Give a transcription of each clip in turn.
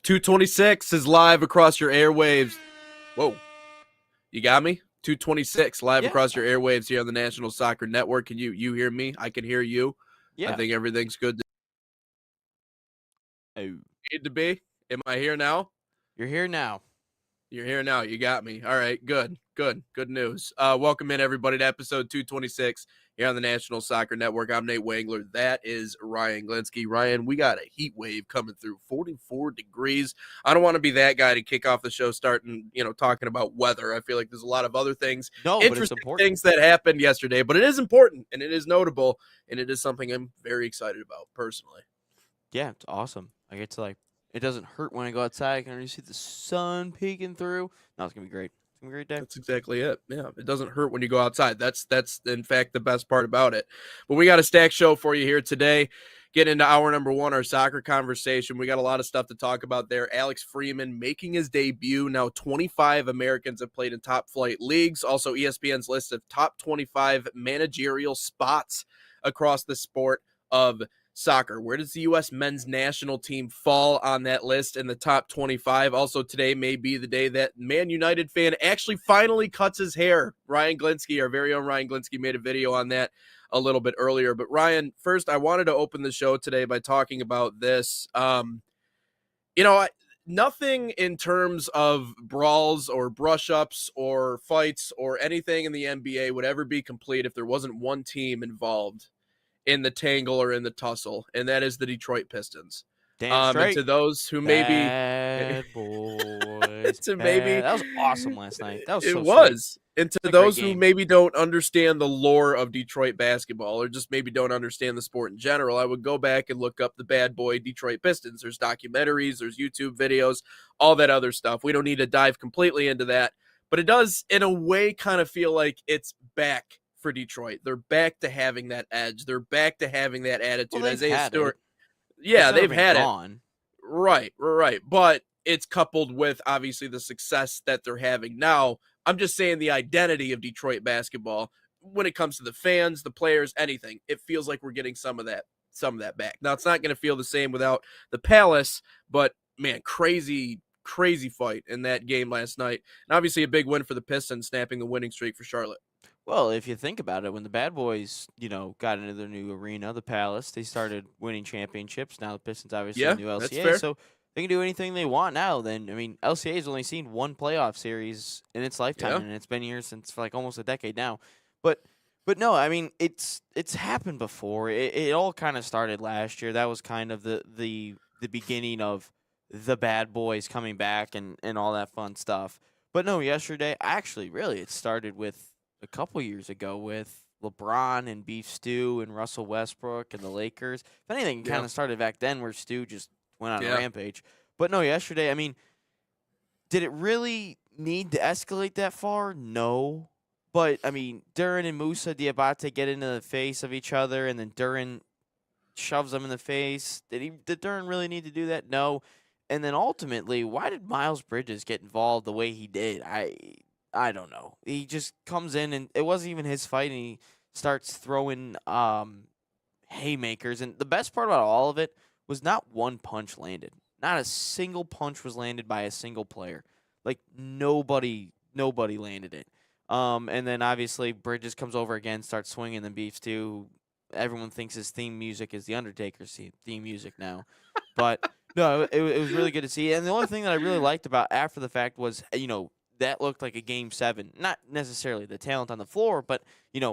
226 is live across your airwaves. Whoa, you got me? 226 live Yeah. across your airwaves here on the National Soccer Network. Can you hear me? I can hear you. I Yeah. think everything's good Oh, need to be. Am I here now? you're here now. You're here now. You got me. All right, good news. Welcome in everybody to episode 226 here on the National Soccer Network. I'm Nate Wangler. That is Ryan Glinsky. Ryan, we got a heat wave coming through, 44 degrees. I don't want to be that guy to kick off the show starting, talking about weather. I feel like there's a lot of other things, No, but it's interesting important. things that happened yesterday, but it is important and it is notable and it is something I'm very excited about personally. Yeah, it's awesome. I get to it doesn't hurt when I go outside. I can already see the sun peeking through. No, it's gonna be great. It's gonna be a great day. That's exactly it. Yeah, it doesn't hurt when you go outside. That's in fact the best part about it. But we got a stacked show for you here today. Get into hour number one, our soccer conversation. We got a lot of stuff to talk about there. Alex Freeman making his debut. Now 25 Americans have played in top flight leagues. Also ESPN's list of top 25 managerial spots across the sport of soccer. Where does the U.S. men's national team fall on that list in the top 25? Also, today may be the day that Man United fan actually finally cuts his hair. Ryan Glinsky, our very own Ryan Glinsky, made a video on that a little bit earlier. But Ryan, first, I wanted to open the show today by talking about this. Nothing in terms of brawls or brush-ups or fights or anything in the NBA would ever be complete if there wasn't one team involved in the tangle or in the tussle, and that is the Detroit Pistons. Damn And straight. to those who maybe Bad boys. to maybe That was awesome last night. That was it so sweet. was. And to What a great those who game. maybe don't understand the lore of Detroit basketball or just maybe don't understand the sport in general, I would go back and look up the bad boy Detroit Pistons. There's documentaries, there's YouTube videos, all that other stuff. We don't need to dive completely into that, but it does in a way kind of feel like it's back for Detroit. They're back to having that edge. They're back to having that attitude. Well, they've Isaiah had Stewart. it. It's Yeah, never they've been had it. gone. Right. But it's coupled with obviously the success that they're having now. I'm just saying the identity of Detroit basketball when it comes to the fans, the players, anything. It feels like we're getting some of that back. Now it's not going to feel the same without the Palace, but man, crazy fight in that game last night. And obviously a big win for the Pistons, snapping the winning streak for Charlotte. Well, if you think about it, when the Bad Boys, got into their new arena, the Palace, they started winning championships. Now the Pistons obviously Yeah, a new that's LCA, fair. so they can do anything they want now. Then LCA has only seen one playoff series in its lifetime, Yeah. and it's been here since for almost a decade now. But no, it's happened before. It all kind of started last year. That was kind of the beginning of the Bad Boys coming back and all that fun stuff. But no, yesterday, actually, really, it started with a couple years ago with LeBron and Beef Stew and Russell Westbrook and the Lakers. If anything, it kind of started back then where Stew just went on a rampage. But no, yesterday, did it really need to escalate that far? No. But, Duran and Musa Diabate get into the face of each other, and then Duran shoves them in the face. Did Duran really need to do that? No. And then ultimately, why did Miles Bridges get involved the way he did? I don't know. He just comes in, and it wasn't even his fight, and he starts throwing haymakers. And the best part about all of it was not one punch landed. Not a single punch was landed by a single player. Nobody landed it. And then obviously Bridges comes over again, starts swinging the Beefs too. Everyone thinks his theme music is the Undertaker's theme music now, but no, it was really good to see. And the only thing that I really liked about after the fact was that looked like a Game 7. Not necessarily the talent on the floor, but,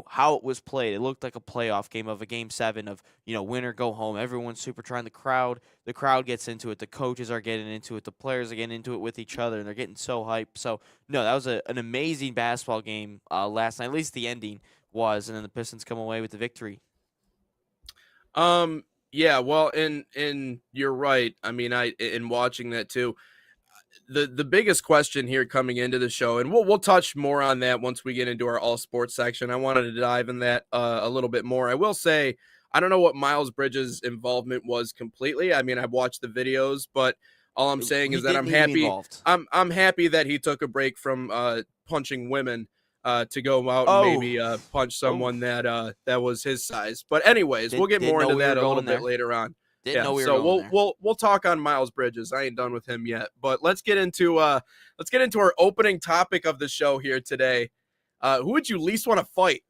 how it was played. It looked like a playoff game of a Game 7 of, win or go home. Everyone's super trying. The crowd gets into it. The coaches are getting into it. The players are getting into it with each other, and they're getting so hyped. So, no, that was an amazing basketball game last night. At least the ending was, and then the Pistons come away with the victory. Yeah, well, and you're right. In watching that too, the biggest question here coming into the show, and we'll touch more on that once we get into our all sports section. I wanted to dive in that a little bit more. I will say I don't know what Miles Bridges' involvement was completely. I've watched the videos, but all I'm saying is that I'm happy. I'm happy that he took a break from punching women to go out and maybe punch someone that was his size. But anyways, we'll get more into that a little bit later on. Didn't Yeah, know we were so going we'll there. we'll we'll talk on Miles Bridges. I ain't done with him yet, but let's get into our opening topic of the show here today. Who would you least want to fight?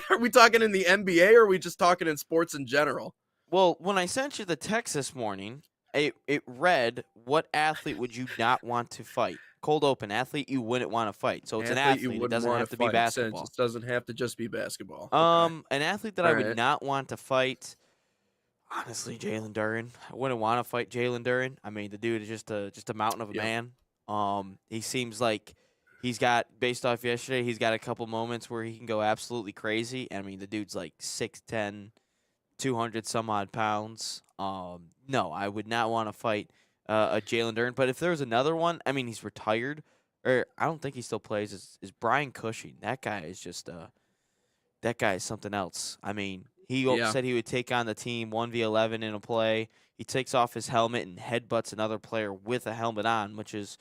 Are we talking in the NBA or are we just talking in sports in general? Well, when I sent you the text this morning, it read, "What athlete would you not want to fight?" Cold open athlete you wouldn't want to fight. So it's an Athlete you athlete. It wouldn't doesn't want have to to be fight since basketball. it doesn't have to just be basketball. Okay. An athlete that All I would right. not want to fight. Honestly, Jalen Duren. I wouldn't want to fight Jalen Duren. I mean, the dude is just a mountain of a Yep. man. He seems like he's got, based off yesterday, he's got a couple moments where he can go absolutely crazy. I mean, the dude's like 6'10", 200 some odd pounds. No, I would not want to fight a Jalen Duren. But if there was another one, I mean, he's retired, or I don't think he still plays. Is Brian Cushing? That guy is that guy is something else. I mean, Yeah. said he would take on the team 1v11 in a play. He takes off his helmet and headbutts another player with a helmet on, which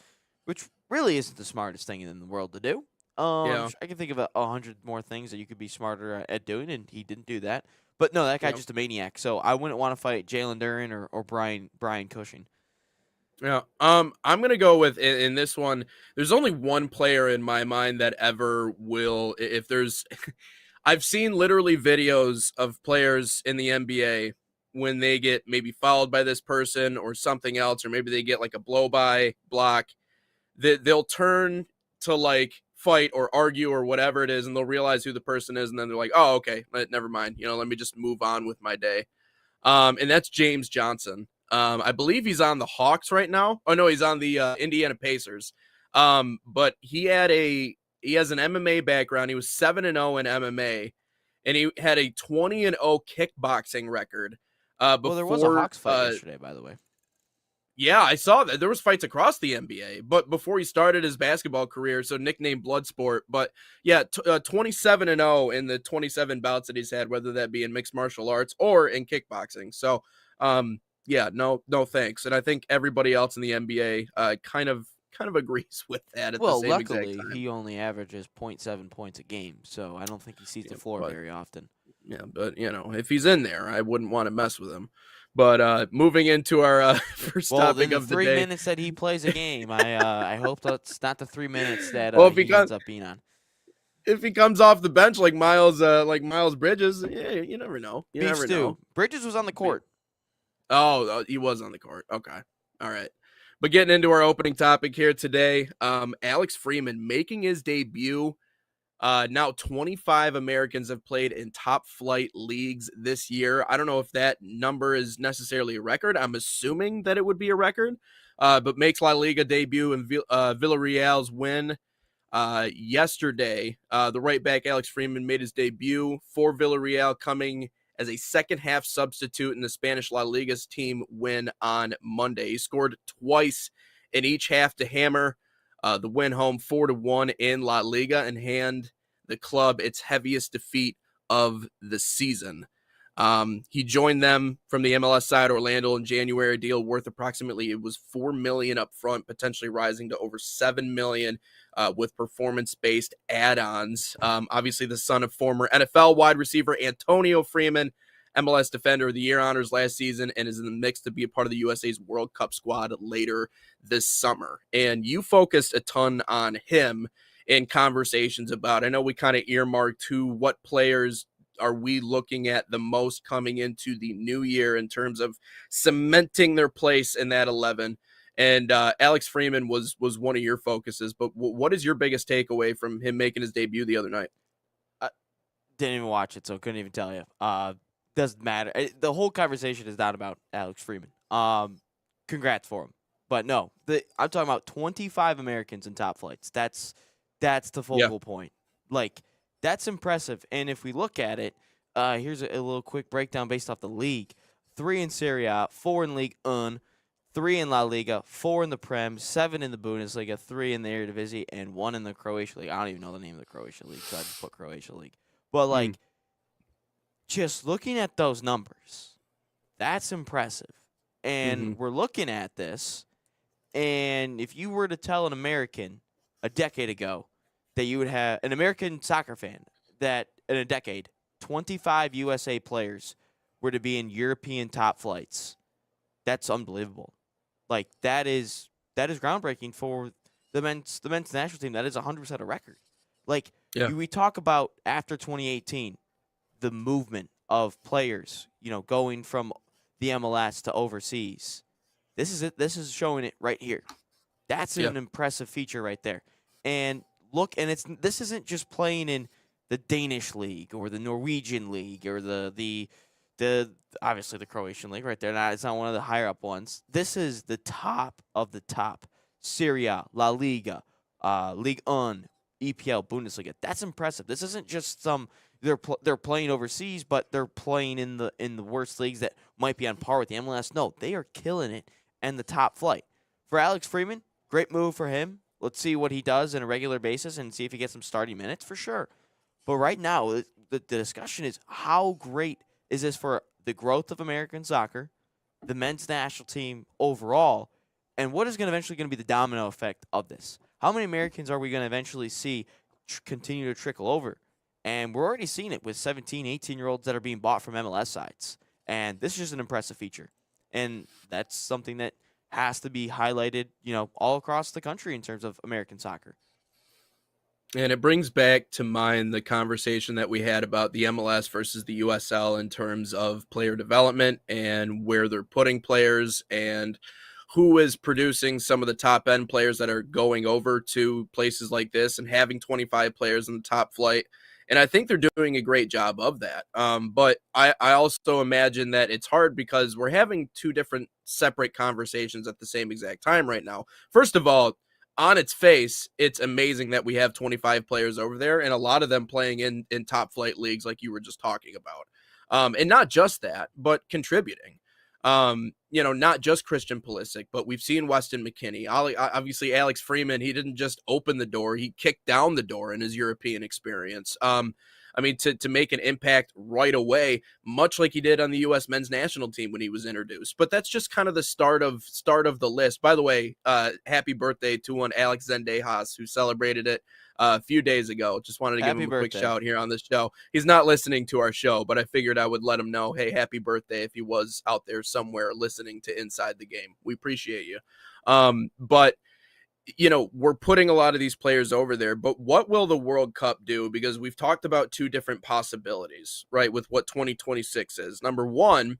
really isn't the smartest thing in the world to do. Yeah. I can think of 100 more things that you could be smarter at doing, and he didn't do that. But no, that guy's Yeah. just a maniac. So I wouldn't want to fight Jalen Duren or Brian Cushing. Yeah. I'm gonna go with in this one. There's only one player in my mind that ever will. If there's, I've seen literally videos of players in the NBA when they get maybe fouled by this person or something else, or maybe they get like a blow by block. That they'll turn to like fight or argue or whatever it is, and they'll realize who the person is, and then they're like, "Oh, okay, never mind. Let me just move on with my day." And that's James Johnson. I believe he's on the Hawks right now. Oh no, he's on the Indiana Pacers. But he has an MMA background. He was 7-0 in MMA, and he had a 20-0 kickboxing record. Well, there was a Before, Hawks fight yesterday, by the way. yeah, I saw that there was fights across the NBA, but before he started his basketball career, so nicknamed Bloodsport. But yeah, 27-0 in the 27 bouts that he's had, whether that be in mixed martial arts or in kickboxing. So, yeah, no thanks. And I think everybody else in the NBA kind of agrees with that at the Well, same exact luckily, time. he only averages 0.7 points a game, so I don't think he sees the floor but very often. yeah, but if he's in there, I wouldn't want to mess with him. But moving into our first Well, topic then the of the 3 day. minutes that he plays a game, I hope that's not the 3 minutes that Well, he ends up being on. if he comes off the bench like Miles Bridges, yeah, you never know. You Beef never stew. know. Bridges was on the court. Oh, he was on the court. Okay. All right. But getting into our opening topic here today, Alex Freeman making his debut. Now 25 Americans have played in top flight leagues this year. I don't know if that number is necessarily a record. I'm assuming that it would be a record. But makes La Liga debut in Villarreal's win yesterday. The right back Alex Freeman made his debut for Villarreal, coming as a second half substitute in the Spanish La Liga's team win on Monday. He scored twice in each half to hammer the win home 4-1 in La Liga and hand the club its heaviest defeat of the season. He joined them from the MLS side, Orlando, in January. A deal worth approximately, it was $4 million up front, potentially rising to over $7 million with performance-based add-ons. Obviously, the son of former NFL wide receiver Antonio Freeman, MLS Defender of the Year honors last season, and is in the mix to be a part of the USA's World Cup squad later this summer. And you focused a ton on him in conversations about, I know we kind of earmarked what players are we looking at the most coming into the new year in terms of cementing their place in that 11. And Alex Freeman was one of your focuses. But what is your biggest takeaway from him making his debut the other night? Didn't even watch it, so couldn't even tell you. Doesn't matter. The whole conversation is not about Alex Freeman. Congrats for him. But no, I'm talking about 25 Americans in top flights. That's the focal point. Like, that's impressive. And if we look at it, here's a little quick breakdown based off the league. 3 in Serie A, 4 in Ligue 1, 3 in La Liga, 4 in the Prem, 7 in the Bundesliga, 3 in the Eredivisie, and 1 in the Croatia League. I don't even know the name of the Croatia League, so I just put Croatia League. But, like, just looking at those numbers, that's impressive. And we're looking at this, and if you were to tell an American a decade ago that you would have an American soccer fan that in a decade, 25 USA players were to be in European top flights, that's unbelievable. Like that is groundbreaking for the men's national team. That is 100% a record. Like Yeah. we talk about after 2018, the movement of players, going from the MLS to overseas. This is it. This is showing it right here. That's Yeah. an impressive feature right there. And look, and this isn't just playing in the Danish league or the Norwegian league or the obviously the Croatian league right there. It's not one of the higher up ones. This is the top of the top. Serie A, La Liga, Ligue 1, EPL, Bundesliga. That's impressive. This isn't just some they're playing overseas, but they're playing in the worst leagues that might be on par with the MLS. No, they are killing it and the top flight. For Alex Freeman, great move for him. Let's see what he does on a regular basis and see if he gets some starting minutes for sure. But right now, the discussion is how great is this for the growth of American soccer, the men's national team overall, and what is eventually going to be the domino effect of this? How many Americans are we going to eventually see continue to trickle over? And we're already seeing it with 17, 18-year-olds that are being bought from MLS sides. And this is just an impressive feature. And that's something that has to be highlighted, all across the country in terms of American soccer. And it brings back to mind the conversation that we had about the MLS versus the USL in terms of player development and where they're putting players and who is producing some of the top end players that are going over to places like this and having 25 players in the top flight. And I think they're doing a great job of that. But I also imagine that it's hard because we're having two different separate conversations at the same exact time right now. First of all, on its face, it's amazing that we have 25 players over there and a lot of them playing in top flight leagues like you were just talking about. And not just that, but contributing. Not just Christian Pulisic, but we've seen Weston McKennie. Obviously, Alex Freeman, he didn't just open the door, he kicked down the door in his European experience. To make an impact right away, much like he did on the U.S. men's national team when he was introduced. But that's just kind of the start of the list. By the way, happy birthday to one Alex Zendejas, who celebrated it a few days ago. Just wanted to give him a quick shout here on this show. He's not listening to our show, but I figured I would let him know, hey, happy birthday if he was out there somewhere listening to Inside the Game. We appreciate you. But we're putting a lot of these players over there, but what will the World Cup do? Because we've talked about two different possibilities, right, with what 2026 is. Number one,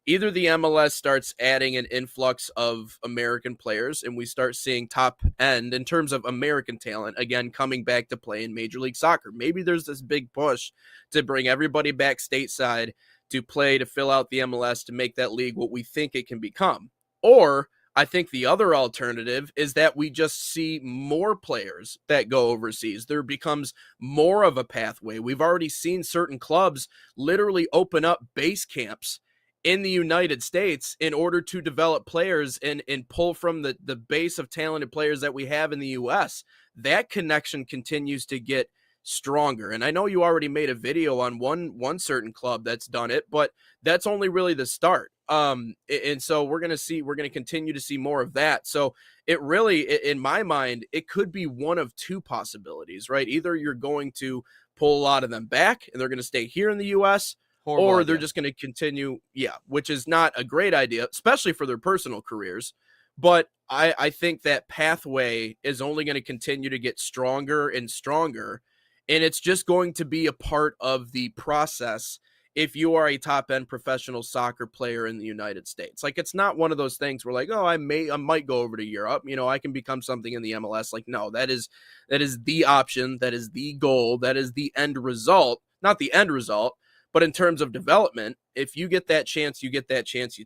either the MLS starts adding an influx of American players and we start seeing top end in terms of American talent, again, coming back to play in Major League Soccer. Maybe there's this big push to bring everybody back stateside to play, to fill out the MLS, to make that league what we think it can become. Or I think the other alternative is that we just see more players that go overseas. There becomes more of a pathway. We've already seen certain clubs literally open up base camps in the United States in order to develop players and pull from the base of talented players that we have in the U.S. That connection continues to get stronger. And I know you already made a video on one certain club that's done it, but that's only really the start. And so we're going to continue to see more of that. So it really, in my mind, it could be one of two possibilities, right? Either you're going to pull a lot of them back and they're going to stay here in the US, or they're just going to continue. Yeah. Which is not a great idea, especially for their personal careers. But I think that pathway is only going to continue to get stronger and stronger. And it's just going to be a part of the process if you are a top-end professional soccer player in the United States. Like, it's not one of those things where like, oh, I might go over to Europe, I can become something in the MLS. Like, no, that is the option, that is the goal, that is the end result. Not the end result, but in terms of development, if you get that chance, you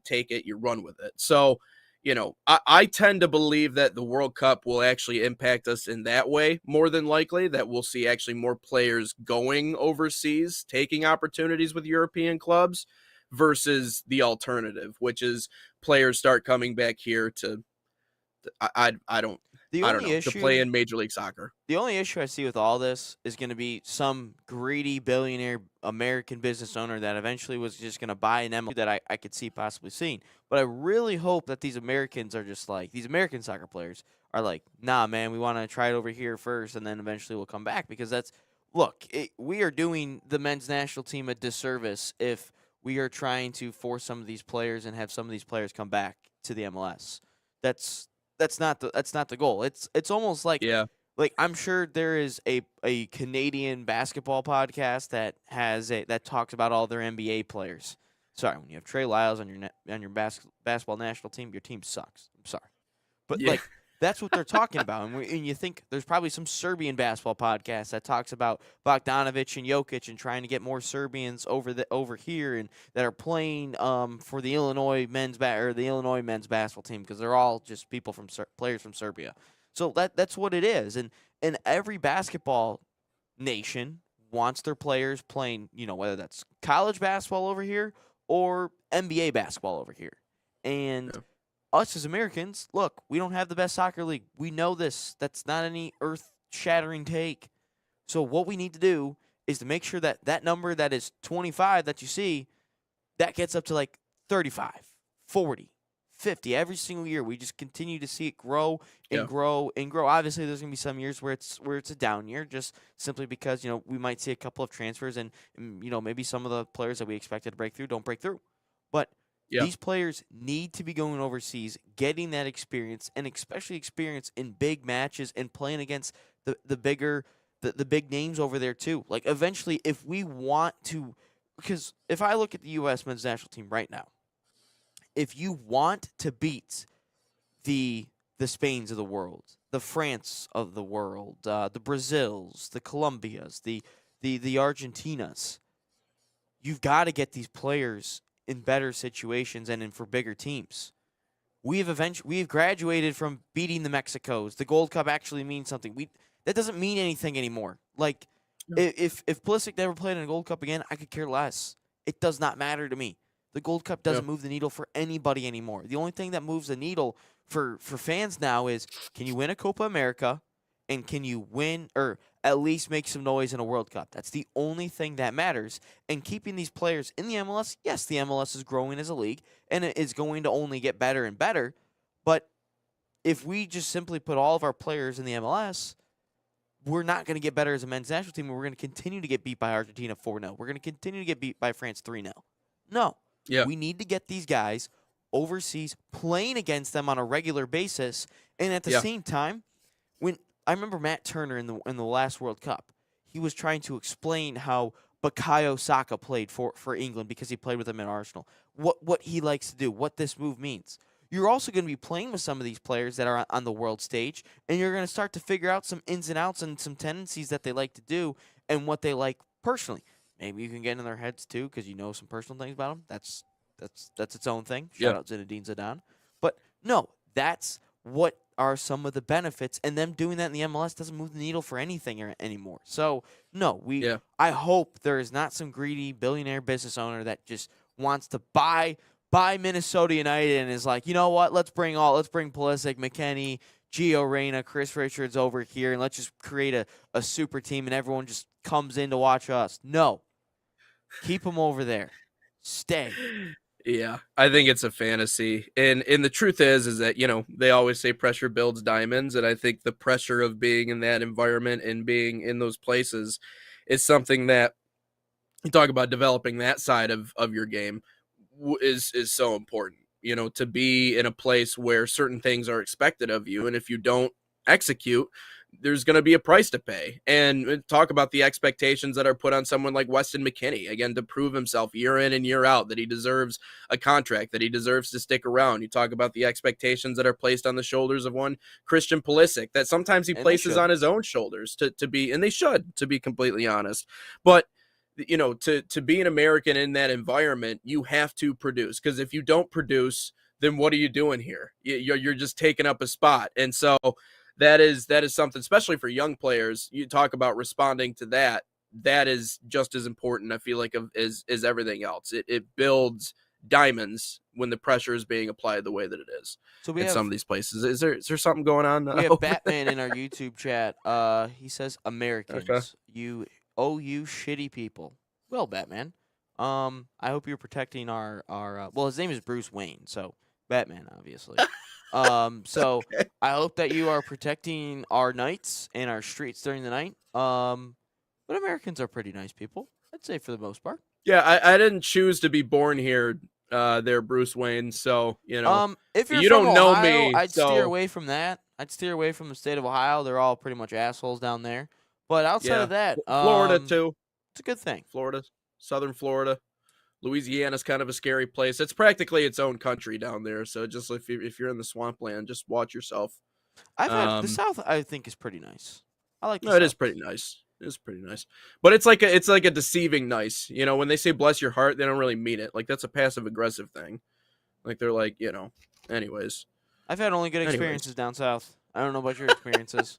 take it, you run with it. So, I tend to believe that the World Cup will actually impact us in that way, more than likely, that we'll see actually more players going overseas, taking opportunities with European clubs versus the alternative, which is players start coming back here to, I don't know, to play in Major League Soccer. The only issue I see with all this is going to be some greedy billionaire American business owner that eventually was just going to buy an MLS that I could see possibly seeing. But I really hope that these Americans are just like, these American soccer players are like, nah, man, we want to try it over here first, and then eventually we'll come back. Because we are doing the men's national team a disservice if we are trying to force some of these players and have some of these players come back to the MLS. That's not the goal. It's almost Yeah. like I'm sure there is a Canadian basketball podcast that talks about all their NBA players. Sorry, when you have Trey Lyles on your basketball national team, your team sucks. I'm sorry. But Yeah. that's what they're talking about, and you think there's probably some Serbian basketball podcast that talks about Bogdanovic and Jokic and trying to get more Serbians over here and that are playing for the Illinois men's basketball team because they're all just people players from Serbia. So that's what it is, and every basketball nation wants their players playing, whether that's college basketball over here or NBA basketball over here, and. Yeah. Us as Americans, look, we don't have the best soccer league. We know this. That's not any earth-shattering take. So what we need to do is to make sure that number that is 25 that you see, that gets up to like 35, 40, 50 every single year. We just continue to see it grow and Yeah. grow and grow. Obviously, there's going to be some years where it's a down year just simply because, we might see a couple of transfers and maybe some of the players that we expected to break through don't break through. But Yeah. these players need to be going overseas, getting that experience, and especially experience in big matches and playing against the big names over there too. Like eventually, if we want to, because if I look at the U.S. men's national team right now, if you want to beat the Spains of the world, the France of the world, the Brazils, the Colombias, the Argentinas, you've got to get these players in better situations and for bigger teams. We've graduated from beating the Mexicos. The Gold Cup actually means something. That doesn't mean anything anymore. Like if Pulisic never played in a Gold Cup again, I could care less. It does not matter to me. The Gold Cup doesn't move the needle for anybody anymore. The only thing that moves the needle for fans now is, can you win a Copa America and can you win or at least make some noise in a World Cup? That's the only thing that matters. And keeping these players in the MLS, yes, the MLS is growing as a league, and it is going to only get better and better. But if we just simply put all of our players in the MLS, we're not going to get better as a men's national team, and we're going to continue to get beat by Argentina 4-0. We're going to continue to get beat by France 3-0. No. Yeah. We need to get these guys overseas playing against them on a regular basis, and at the same time, when I remember Matt Turner in the last World Cup, he was trying to explain how Bukayo Saka played for England because he played with them in Arsenal. What he likes to do, what this move means. You're also going to be playing with some of these players that are on the world stage, and you're going to start to figure out some ins and outs and some tendencies that they like to do and what they like personally. Maybe you can get in their heads too because you know some personal things about them. That's its own thing. Shout out Zinedine Zidane. But no, that's what are some of the benefits, and them doing that in the MLS doesn't move the needle for anything anymore. So no, I hope there is not some greedy billionaire business owner that just wants to buy Minnesota United and is like, you know what? Let's bring Pulisic, McKennie, Gio Reyna, Chris Richards over here, and let's just create a super team, and everyone just comes in to watch us. No, keep them over there. Stay. Yeah, I think it's a fantasy. And the truth is that, they always say pressure builds diamonds. And I think the pressure of being in that environment and being in those places is something that you talk about developing that side of your game is so important, to be in a place where certain things are expected of you. And if you don't execute, there's going to be a price to pay. And talk about the expectations that are put on someone like Weston McKennie, again, to prove himself year in and year out, that he deserves a contract, that he deserves to stick around. You talk about the expectations that are placed on the shoulders of one Christian Pulisic, that sometimes he places on his own shoulders to be, and they should, to be completely honest. But to be an American in that environment, you have to produce, because if you don't produce, then what are you doing here? You're just taking up a spot. And so that is something, especially for young players. You talk about responding to that. That is just as important, I feel like, as everything else. It builds diamonds when the pressure is being applied the way that it is. So we have some of these places. Is there something going on? We have Batman in our YouTube chat. He says, Americans, you shitty people. Well, Batman, I hope you're protecting our well, his name is Bruce Wayne, so Batman, obviously. So I hope that you are protecting our nights and our streets during the night. But Americans are pretty nice people, I'd say, for the most part. Yeah, I didn't choose to be born here there, Bruce Wayne. So If you're you from don't know Ohio, me, I'd steer so away from that. I'd steer away from the state of Ohio. They're all pretty much assholes down there. But outside yeah, of that, Florida too. it's a good thing. Florida, Southern Florida. Louisiana's kind of a scary place. It's practically its own country down there. So just if you're in the swampland, just watch yourself. I've had the South. I think is pretty nice. I like the No, it is South. pretty nice. It is pretty nice, but it's like a deceiving nice. When they say bless your heart, they don't really mean it. Like that's a passive aggressive thing. Like they're like Anyways, I've had only good experiences down south. I don't know about your experiences.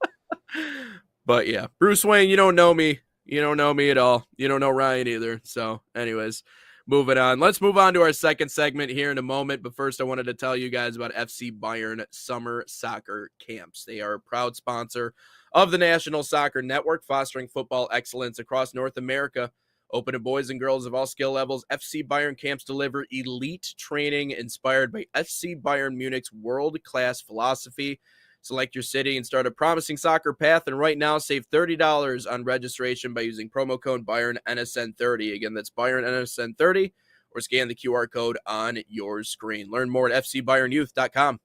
but yeah, Bruce Wayne, you don't know me. You don't know me at all. You don't know Ryan either. So, anyways, moving on. Let's move on to our second segment here in a moment. But first, I wanted to tell you guys about FC Bayern Summer Soccer Camps. They are a proud sponsor of the National Soccer Network, fostering football excellence across North America. Open to boys and girls of all skill levels, FC Bayern camps deliver elite training inspired by FC Bayern Munich's world-class philosophy. Select your city and start a promising soccer path. And right now, save $30 on registration by using promo code Bayern NSN30. Again, that's Bayern NSN30, or scan the QR code on your screen. Learn more at fcbayernyouth.com.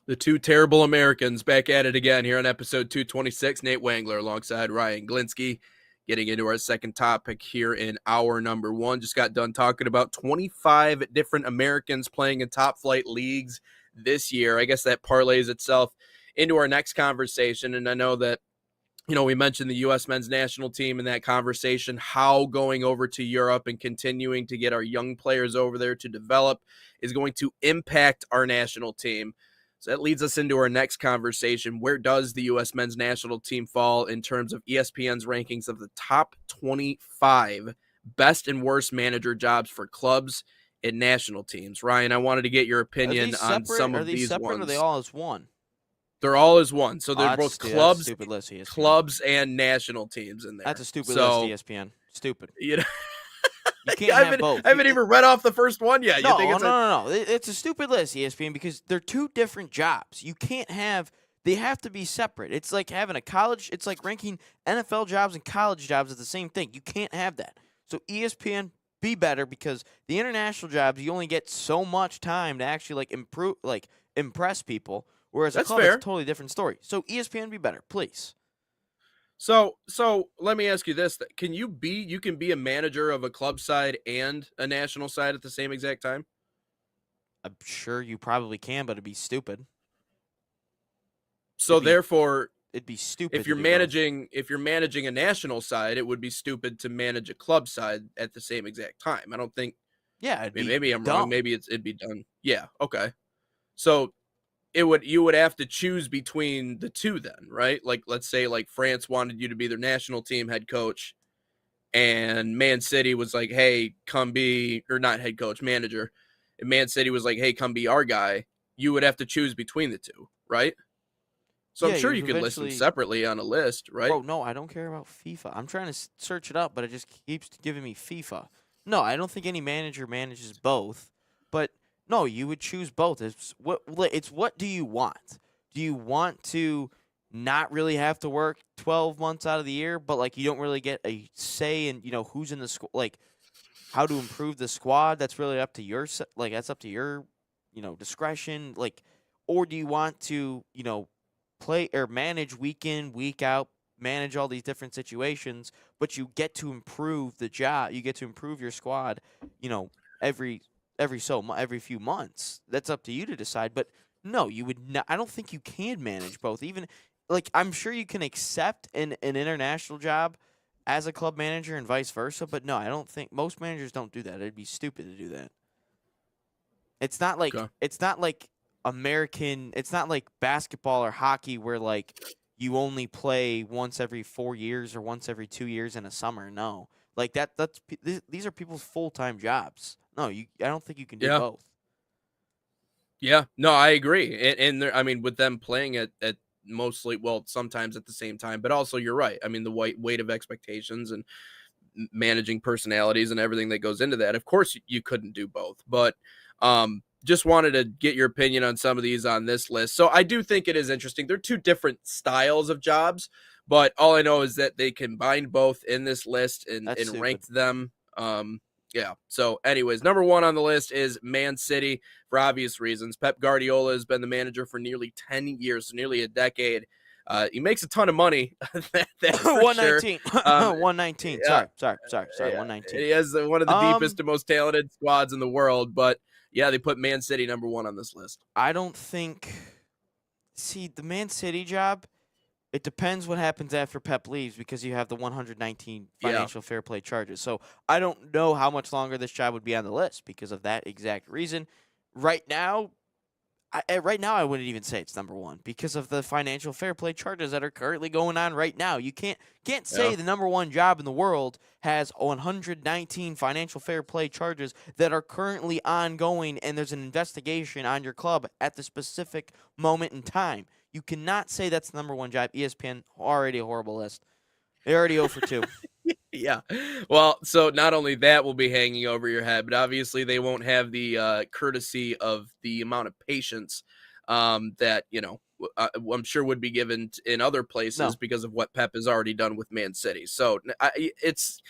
The two terrible Americans back at it again here on episode 226. Nate Wangler alongside Ryan Glinsky, getting into our second topic here in hour number one. Just got done talking about 25 different Americans playing in top flight leagues this year. I guess that parlays itself into our next conversation. And I know that, we mentioned the U.S. men's national team in that conversation, how going over to Europe and continuing to get our young players over there to develop is going to impact our national team. So that leads us into our next conversation. Where does the U.S. men's national team fall in terms of ESPN's rankings of the top 25 best and worst manager jobs for clubs and national teams? Ryan, I wanted to get your opinion on some of these separate, ones. Or are they all as one? They're all as one. So they're both That's a stupid list, ESPN. Clubs and national teams in there. That's a stupid list, ESPN. Stupid. You can't have both. I haven't even read off the first one yet. No. It's a stupid list, ESPN, because they're two different jobs. You can't have. They have to be separate. It's like having a college. It's like ranking NFL jobs and college jobs as the same thing. You can't have that. So ESPN, be better, because the international jobs, you only get so much time to actually impress people. Whereas a club is a totally different story. So ESPN, be better, please. So let me ask you this: you can be a manager of a club side and a national side at the same exact time? I'm sure you probably can, but it'd be stupid. So therefore, it'd be stupid. If you're managing a national side, it would be stupid to manage a club side at the same exact time. I don't think. Yeah, maybe I'm wrong. Maybe it'd be done. Yeah. Okay. So you would have to choose between the two then, right? Like, let's say France wanted you to be their national team head coach, and Man City was like, hey, come be, or not head coach, manager. And Man City was like, hey, come be our guy. You would have to choose between the two, right? So I'm Yeah, sure you've you could list them eventually. separately on a list, right? Bro, no, I don't care about FIFA. I'm trying to search it up, but it just keeps giving me FIFA. No, I don't think any manager manages both. But no, you would choose both. It's what do you want? Do you want to not really have to work 12 months out of the year, but like you don't really get a say in, who's in the squad, like how to improve the squad? That's really up to that's up to your, discretion. Like, or do you want to, play or manage week in, week out, manage all these different situations, but you get to improve the job. You get to improve your squad, you know, every every few months. That's up to you to decide. But no, you would not. I don't think you can manage both. Even like I'm sure you can accept an international job as a club manager and vice versa. But no, I don't think most managers don't do that. It'd be stupid to do that. Okay. It's not like American. It's not like basketball or hockey where like you only play once every 4 years or once every 2 years in a summer. No, like that. These are people's full time jobs. No, I don't think you can do Yeah. both. Yeah. No, I agree. And I mean, with them playing at mostly, well, sometimes at the same time, but also you're right. I mean, the weight of expectations and managing personalities and everything that goes into that. Of course, you couldn't do both, but just wanted to get your opinion on some of these on this list. So I do think it is interesting. They're two different styles of jobs, but all I know is that they combined both in this list That's and stupid. ranked them. Yeah. So, anyways, number one on the list is Man City for obvious reasons. Pep Guardiola has been the manager for nearly 10 years, so nearly a decade. He makes a ton of money, that's for sure. 119. Um, 119. yeah, Sorry. yeah, 119. he has one of the Um, deepest and most talented squads in the world. But yeah, they put Man City number one on this list. I don't think. See, the Man City job. It depends what happens after Pep leaves because you have the 119 Yeah, financial fair play charges. So I don't know how much longer this job would be on the list because of that exact reason. Right now, I wouldn't even say it's number one because of the financial fair play charges that are currently going on right now. You can't yeah. say the number one job in the world has 119 financial fair play charges that are currently ongoing, and there's an investigation on your club at the specific moment in time. You cannot say that's the number one job. ESPN already a horrible list. They're already 0 for 2. Yeah. Well, so not only that will be hanging over your head, but obviously they won't have the courtesy of the amount of patience that, I'm sure would be given in other places No. because of what Pep has already done with Man City. So it's,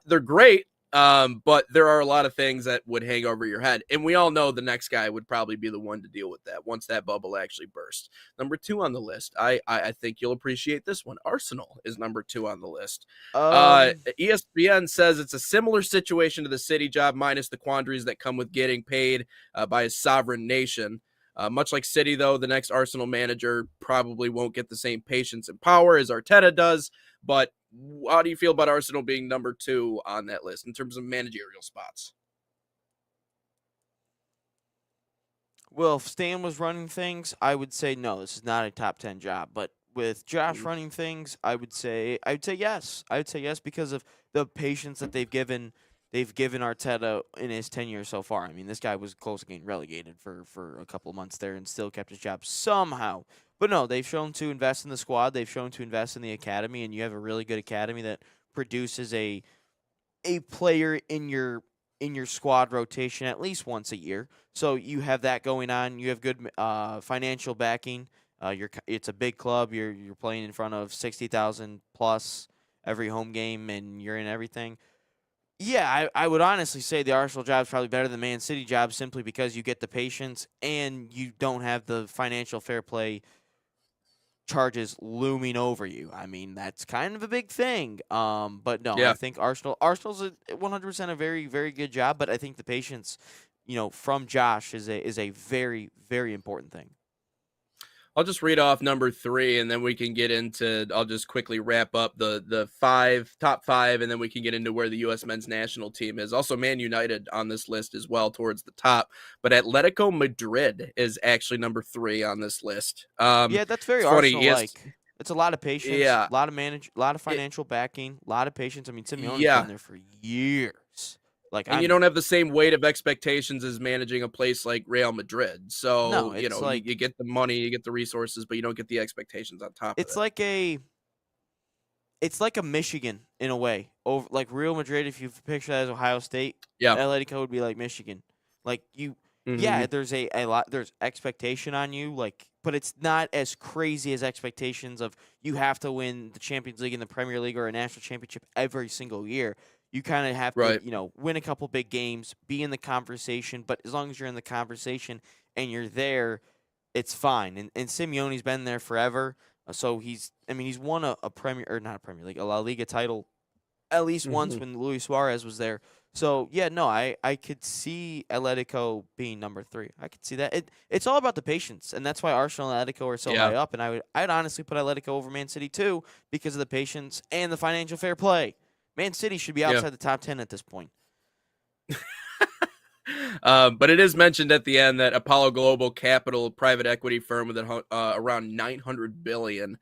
they're great. But there are a lot of things that would hang over your head. And we all know the next guy would probably be the one to deal with that once that bubble actually bursts. Number two on the list. I think you'll appreciate this one. Arsenal is number two on the list. Um. ESPN says it's a similar situation to the City job, minus the quandaries that come with getting paid by a sovereign nation. Much like City, though, the next Arsenal manager probably won't get the same patience and power as Arteta does. But how do you feel about Arsenal being number two on that list in terms of managerial spots? Well, if Stan was running things, I would say no. This is not a top 10 job. But with Josh Mhm. running things, I would say yes. I would say yes because of the patience that they've given Arteta in his tenure so far. I mean, this guy was close to getting relegated for a couple of months there and still kept his job somehow. But no, they've shown to invest in the squad. They've shown to invest in the academy, and you have a really good academy that produces a player in your squad rotation at least once a year. So you have that going on. You have good financial backing. It's a big club. You're playing in front of 60,000 plus every home game, and you're in everything. Yeah, I would honestly say the Arsenal job is probably better than the Man City job simply because you get the patience and you don't have the financial fair play charges looming over you. I mean, that's kind of a big thing. But no, I Yeah. think Arsenal's a 100% a very very good job, but I think the patience, from Josh is a very very important thing. I'll just read off number three, and then we can get into. I'll just quickly wrap up the top five, and then we can get into where the U.S. men's national team is. Also, Man United on this list as well, towards the top. But Atletico Madrid is actually number three on this list. Yeah, that's very It's funny. Arsenal Yes, like. It's a lot of patience, yeah, a lot of it, financial backing, a lot of patience. I mean, Simeone's been yeah. there for years. Like And you don't have the same weight of expectations as managing a place like Real Madrid. no, So, you get the money, you get the resources, but you don't get the expectations on top of it's it. like a it's like a Michigan in a way. Over like Real Madrid, if you picture that as Ohio State, Yeah. Atletico would be like Michigan. Like Mhm. yeah, there's a lot, there's expectation on you, like, but it's not as crazy as expectations of you have to win the Champions League and the Premier League or a national championship every single year. You kind of have to, Right. win a couple big games, be in the conversation, but as long as you're in the conversation and you're there, it's fine. And Simeone's been there forever. So he's won a Premier, or not a Premier League, a La Liga title at least once Mhm. when Luis Suarez was there. So yeah, no, I could see Atletico being number 3. I could see that. It's all about the patience, and that's why Arsenal and Atletico are so Yeah. high up. And I'd honestly put Atletico over Man City too because of the patience and the financial fair play. Man City should be Yeah. outside the top 10 at this point. But it is mentioned at the end that Apollo Global Capital, private equity firm with around 900 billion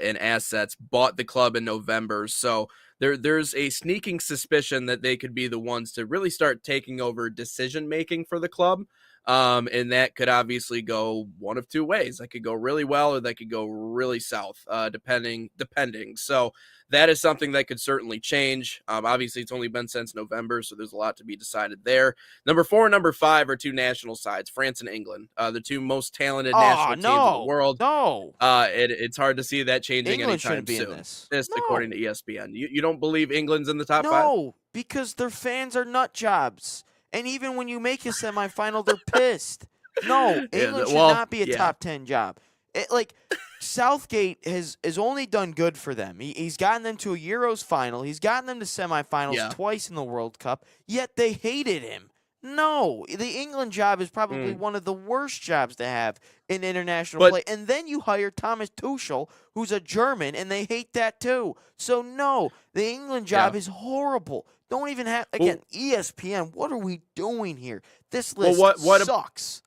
in assets, bought the club in November. So there's a sneaking suspicion that they could be the ones to really start taking over decision making for the club. And that could obviously go one of two ways. That could go really well, or that could go really south, depending. So that is something that could certainly change. Obviously, it's only been since November, so there's a lot to be decided there. Number 4 and number 5 are two national sides, France and England, the two most talented Oh national teams in the no, world. no! It's hard to see that changing England anytime shouldn't be in soon. this. This, according to No, ESPN. You don't believe England's in the top 5? no, because their fans are nut jobs, and even when you make a semifinal, they're pissed. No, Yeah. England should Well, not be a yeah. top 10 job. Like Southgate has only done good for them. He's gotten them to a Euros final. He's gotten them to semifinals Yeah. twice in the World Cup. Yet they hated him. No, the England job is probably Mm. one of the worst jobs to have in international But play. And then you hire Thomas Tuchel, who's a German, and they hate that too. So no, the England job yeah. is horrible. Don't even have, Well, again, ESPN. What are we doing here? This well, list what sucks.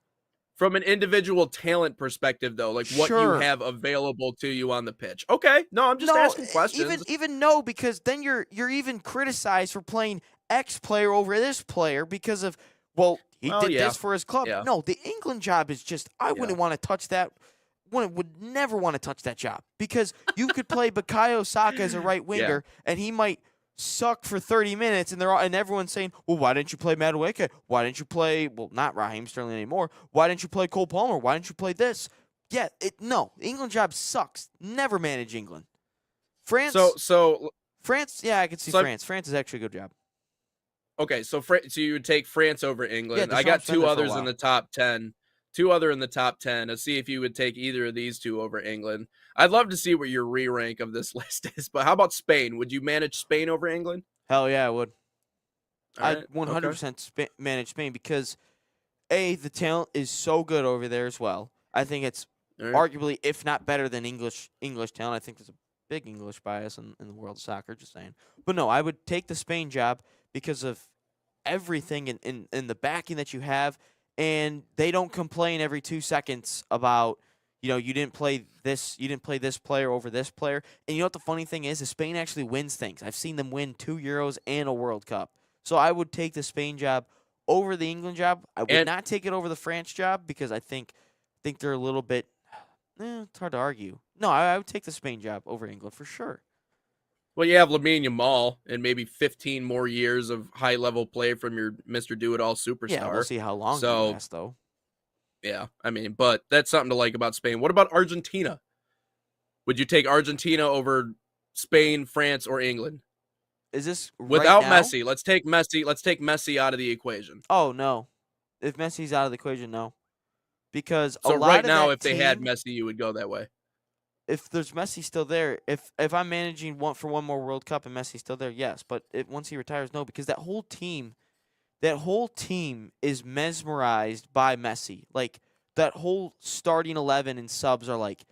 from an individual talent perspective, though, like what you Sure. have available to you on the pitch. Okay, no, I'm just No, asking questions. even no, because then you're even criticized for playing X player over this player because of, well, he Well, did yeah, this for his club. yeah, No, the England job is just, I yeah. wouldn't want to touch that. Would never want to touch that job because you could play Bukayo Saka as a right Yeah. winger and he might suck for 30 minutes and everyone's saying, well, why didn't you play Madueke? Why didn't you play, well, not Raheem Sterling anymore? Why didn't you play Cole Palmer? Why didn't you play this? Yeah, no, the England job sucks. Never manage England. So, France, so, yeah, I could see so, France. France is actually a good job. okay, so you would take France over Yeah, England. I got Deshaun's been two there for a others in while. the top 10. Two other in the top 10. Let's see if you would take either of these two over England. I'd love to see what your re-rank of this list is, but how about Spain? Would you manage Spain over England? Hell yeah, I would. All I'd right. Okay. 100% manage Spain because the talent is so good over there as well. I think it's All right. arguably, if not better than English talent. I think there's a big English bias in the world of soccer. Just saying. But no, I would take the Spain job because of everything in the backing that you have, and they don't complain every 2 seconds about, you didn't play this player over this player. And you know what the funny thing is Spain actually wins things. I've seen them win 2 Euros and a World Cup. So I would take the Spain job over the England job. I would And not take it over the France job because I think they're a little bit. It's hard to argue. No, I would take the Spain job over England for sure. well, you have Lamine Yamal and maybe 15 more years of high-level play from your Mr. Do-It-All superstar. Yeah, we'll see how long he So, lasts though. yeah, I mean, but that's something to like about Spain. What about Argentina? Would you take Argentina over Spain, France, or England? Is this right Without now? Messi, let's take Messi out of the equation. Oh no, if Messi's out of the equation, no, because a So lot right of now, that if they had team, Messi, you would go that way. if there's Messi still there, if I'm managing one more World Cup and Messi's still there, yes, but once he retires, no, because that whole team is mesmerized by Messi. Like that whole starting 11 and subs are like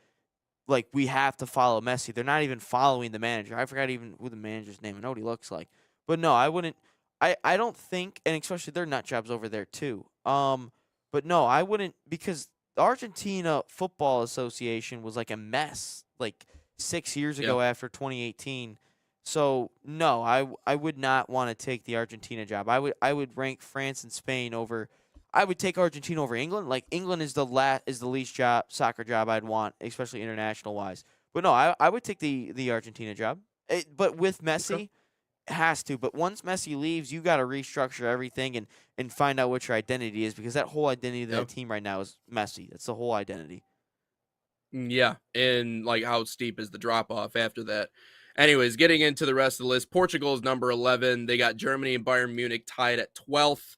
we have to follow Messi. They're not even following the manager. I forgot even who the manager's name. I know what he looks like. But no, I wouldn't. I don't think, and especially their nut jobs over there too. But no, I wouldn't, because the Argentina Football Association was like a mess like 6 years ago Yeah. after 2018. So no, I would not want to take the Argentina job. I would rank France and Spain over. I would take Argentina over England. Like England is the least soccer job I'd want, especially international wise. But no, I would take the Argentina job. But with Okay. Messi, it has to. But once Messi leaves, you got to restructure everything and find out what your identity is, because that whole identity of Yeah. that team right now is Messi. That's the whole identity. Yeah, and like how steep is the drop off after that? Anyways, getting into the rest of the list, Portugal is number 11. They got Germany and Bayern Munich tied at 12th.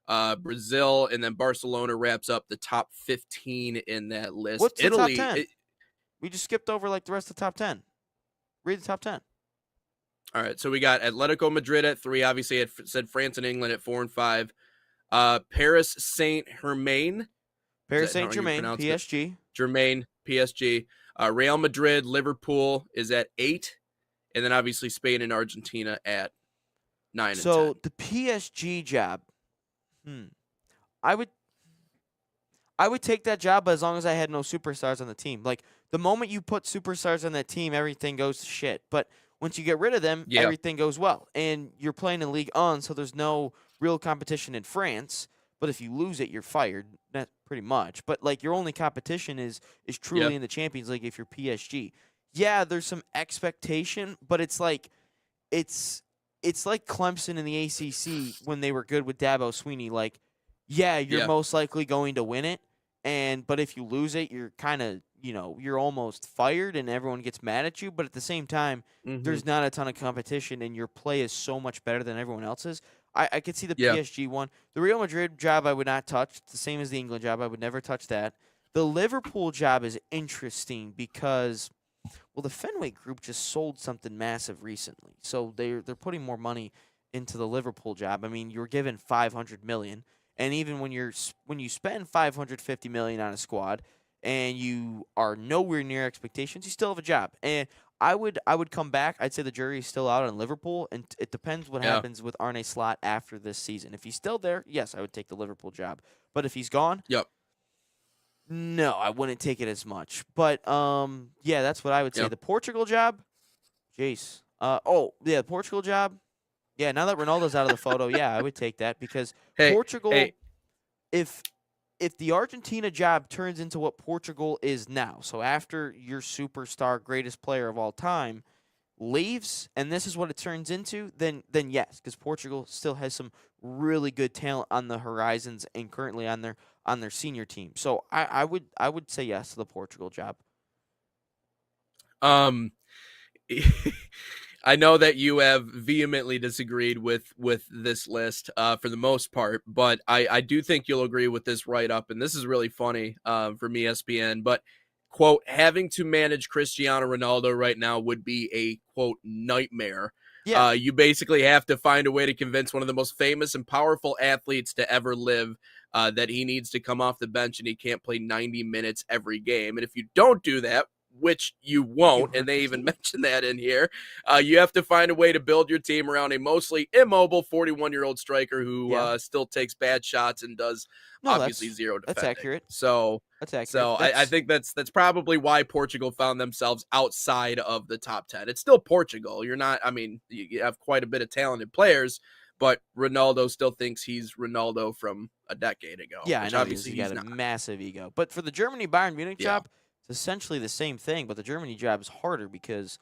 Brazil and then Barcelona wraps up the top 15 in that list. What's the top Italy, 10? We just skipped over like the rest of the top 10. Read the top 10. all right, so we got Atletico Madrid at 3. Obviously, it said France and England at 4 and 5. Paris Saint Germain, is Paris that how Saint you Germain, pronounce it? PSG. Germain, PSG. Real Madrid, Liverpool is at 8. And then obviously Spain and Argentina at 9 and 10. So the PSG job, I would I would take that job as long as I had no superstars on the team. Like the moment you put superstars on that team, everything goes to shit. But once you get rid of them, Yeah. everything goes well. And you're playing in League 1, so there's no real competition in France. But if you lose it, you're fired. That pretty much. But like your only competition is Yeah. truly in the Champions League if you're PSG. Yeah, there's some expectation, but it's it's like Clemson in the ACC when they were good with Dabo Sweeney. Like, yeah, you're Yeah. most likely going to win it, but if you lose it, you're kind of you're almost fired, and everyone gets mad at you. But at the same time, Mm-hmm. there's not a ton of competition, and your play is so much better than everyone else's. I could see the Yeah. PSG one, the Real Madrid job. I would not touch. It's the same as the England job. I would never touch that. The Liverpool job is interesting because well, the Fenway Group just sold something massive recently, so they're putting more money into the Liverpool job. I mean, you're given 500 million, and even when you spend 550 million on a squad, and you are nowhere near expectations, you still have a job. And I would come back. I'd say the jury is still out on Liverpool, and it depends what Yeah. happens with Arne Slot after this season. If he's still there, yes, I would take the Liverpool job. But if he's gone, Yep. no, I wouldn't take it as much. But yeah, that's what I would say. Yep. The Portugal job, Jace. Oh yeah, the Portugal job. Yeah, now that Ronaldo's out of the photo, yeah, I would take that because Hey, Portugal. hey, If if the Argentina job turns into what Portugal is now, so after your superstar, greatest player of all time leaves, and this is what it turns into, then yes, because Portugal still has some really good talent on the horizons and currently on their senior team. So I would say yes to the Portugal job. um, I know that you have vehemently disagreed with this list for the most part, but I do think you'll agree with this write up, and this is really funny from ESPN. But quote, having to manage Cristiano Ronaldo right now would be a quote nightmare. Yeah, You basically have to find a way to convince one of the most famous and powerful athletes to ever live that he needs to come off the bench and he can't play 90 minutes every game. And if you don't do that, which you you won't, and hurt they your even team. mentioned that in here, you have to find a way to build your team around a mostly immobile 41-year-old striker who Yeah. still takes bad shots and does No, obviously that's zero that's defending. accurate. So That's accurate. so I That's think that's probably why Portugal found themselves outside of the top 10. It's still Portugal. You're not, I mean, you have quite a bit of talented players, but Ronaldo still thinks he's Ronaldo from a decade ago, yeah, I which know he's obviously he he's got a not. massive ego. But for the Germany Bayern Munich Yeah. job, it's essentially the same thing, but the Germany job is harder because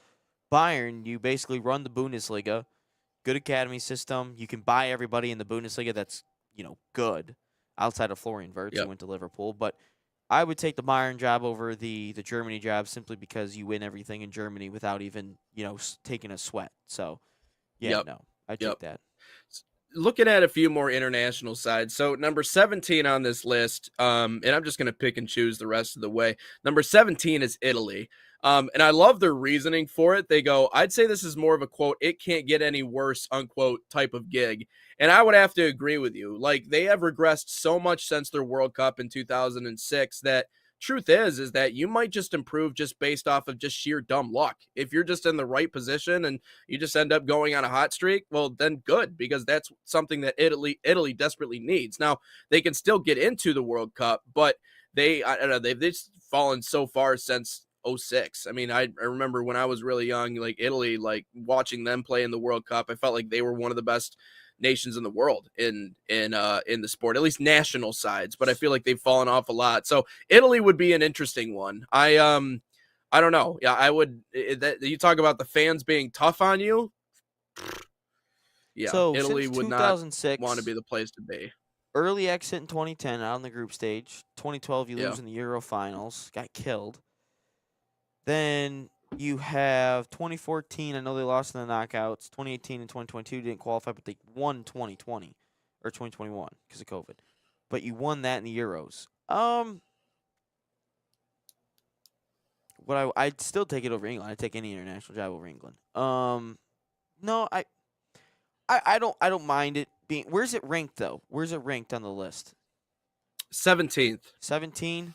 Bayern, you basically run the Bundesliga, good academy system. You can buy everybody in the Bundesliga that's, good outside of Florian Wirtz who Yep. went to Liverpool. But I would take the Bayern job over the Germany job simply because you win everything in Germany without even, taking a sweat. So, yeah, Yep. no, I Yep. take that. Looking at a few more international sides. So number 17 on this list, and I'm just going to pick and choose the rest of the way. Number 17 is Italy. And I love their reasoning for it. They go, I'd say this is more of a quote, it can't get any worse, unquote, type of gig. And I would have to agree with you. Like they have regressed so much since their World Cup in 2006 that truth is that you might just improve just based off of just sheer dumb luck. If you're just in the right position and you just end up going on a hot streak, well then good, because that's something that Italy desperately needs. Now, they can still get into the World Cup, but I don't know, they've just fallen so far since 06. I mean, I remember when I was really young, like Italy, like watching them play in the World Cup, I felt like they were one of the best nations in the world in the sport, at least national sides, but I feel like they've fallen off a lot. So Italy would be an interesting one. I don't know. Yeah, I would. You talk about the fans being tough on you. Yeah, So Italy since would not want to 2006, be the place to be. early exit in 2010 out on the group stage. 2012, you Yeah. lose in the Euro finals, got killed. Then you have 2014. I know they lost in the knockouts. 2018 and 2022 didn't qualify, but they won 2020 or 2021 because of COVID. But you won that in the Euros. I'd still take it over England. I'd take any international job over England. No, I don't mind it being. Where's it ranked though? Where's it ranked on the list? 17th. 17.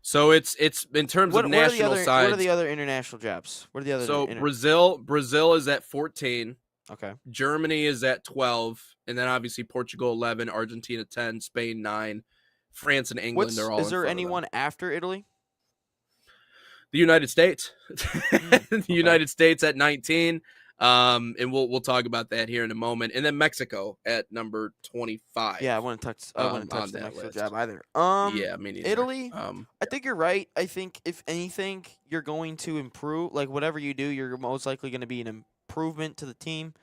So it's in terms of national sides. What are the other international jobs? What are the other? So Brazil is at 14. Okay. Germany is at 12, and then obviously Portugal 11, Argentina 10, Spain 9, France and England are all. Is there anyone after Italy? The United States. Okay. The United States at 19. And we'll talk about that here in a moment. And then Mexico at number 25. Yeah, I wouldn't touch the Mexico job either. Yeah, me neither. Italy. I think you're right. I think if anything, you're going to improve. Like whatever you do, you're most likely going to be an improvement to the team,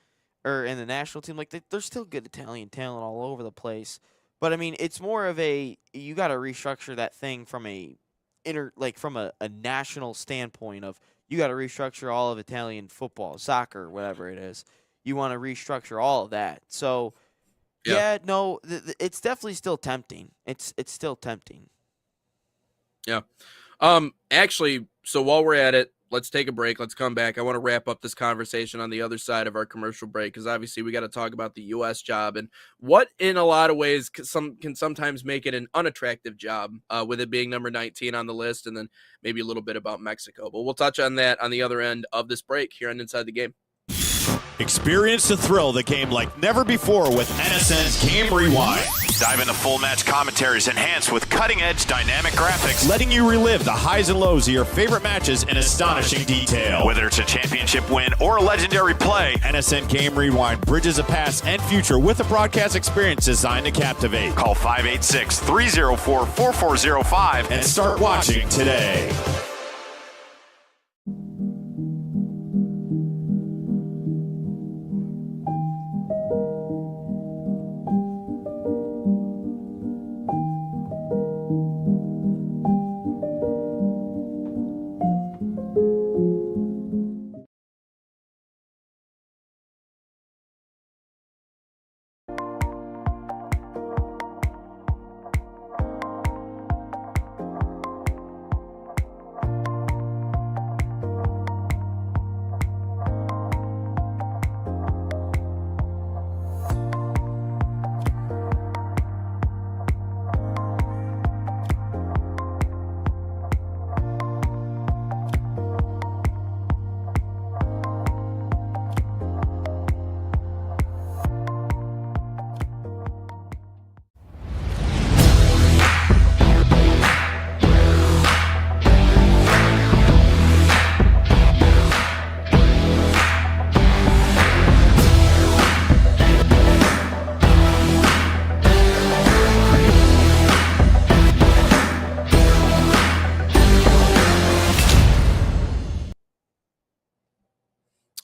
or in the national team. Like there's still good Italian talent all over the place. But I mean, it's more of you got to restructure that thing from from a national standpoint of. You got to restructure all of Italian football, soccer, whatever it is. You want to restructure all of that. So, no, it's definitely still tempting. It's still tempting. Yeah. Actually, so while we're at it, let's take a break. Let's come back. I want to wrap up this conversation on the other side of our commercial break because obviously we got to talk about the U.S. job and what, in a lot of ways, can sometimes make it an unattractive job, with it being number 19 on the list, and then maybe a little bit about Mexico. But we'll touch on that on the other end of this break here on Inside the Game. Experience the thrill of the game like never before with NSN's Game Rewind. Dive into full match commentaries enhanced with cutting-edge dynamic graphics, Letting you relive the highs and lows of your favorite matches in astonishing detail. whether it's a championship win or a legendary play. NSN Game Rewind bridges the past and future with a broadcast experience designed to captivate. Call 586-304-4405 And start watching today.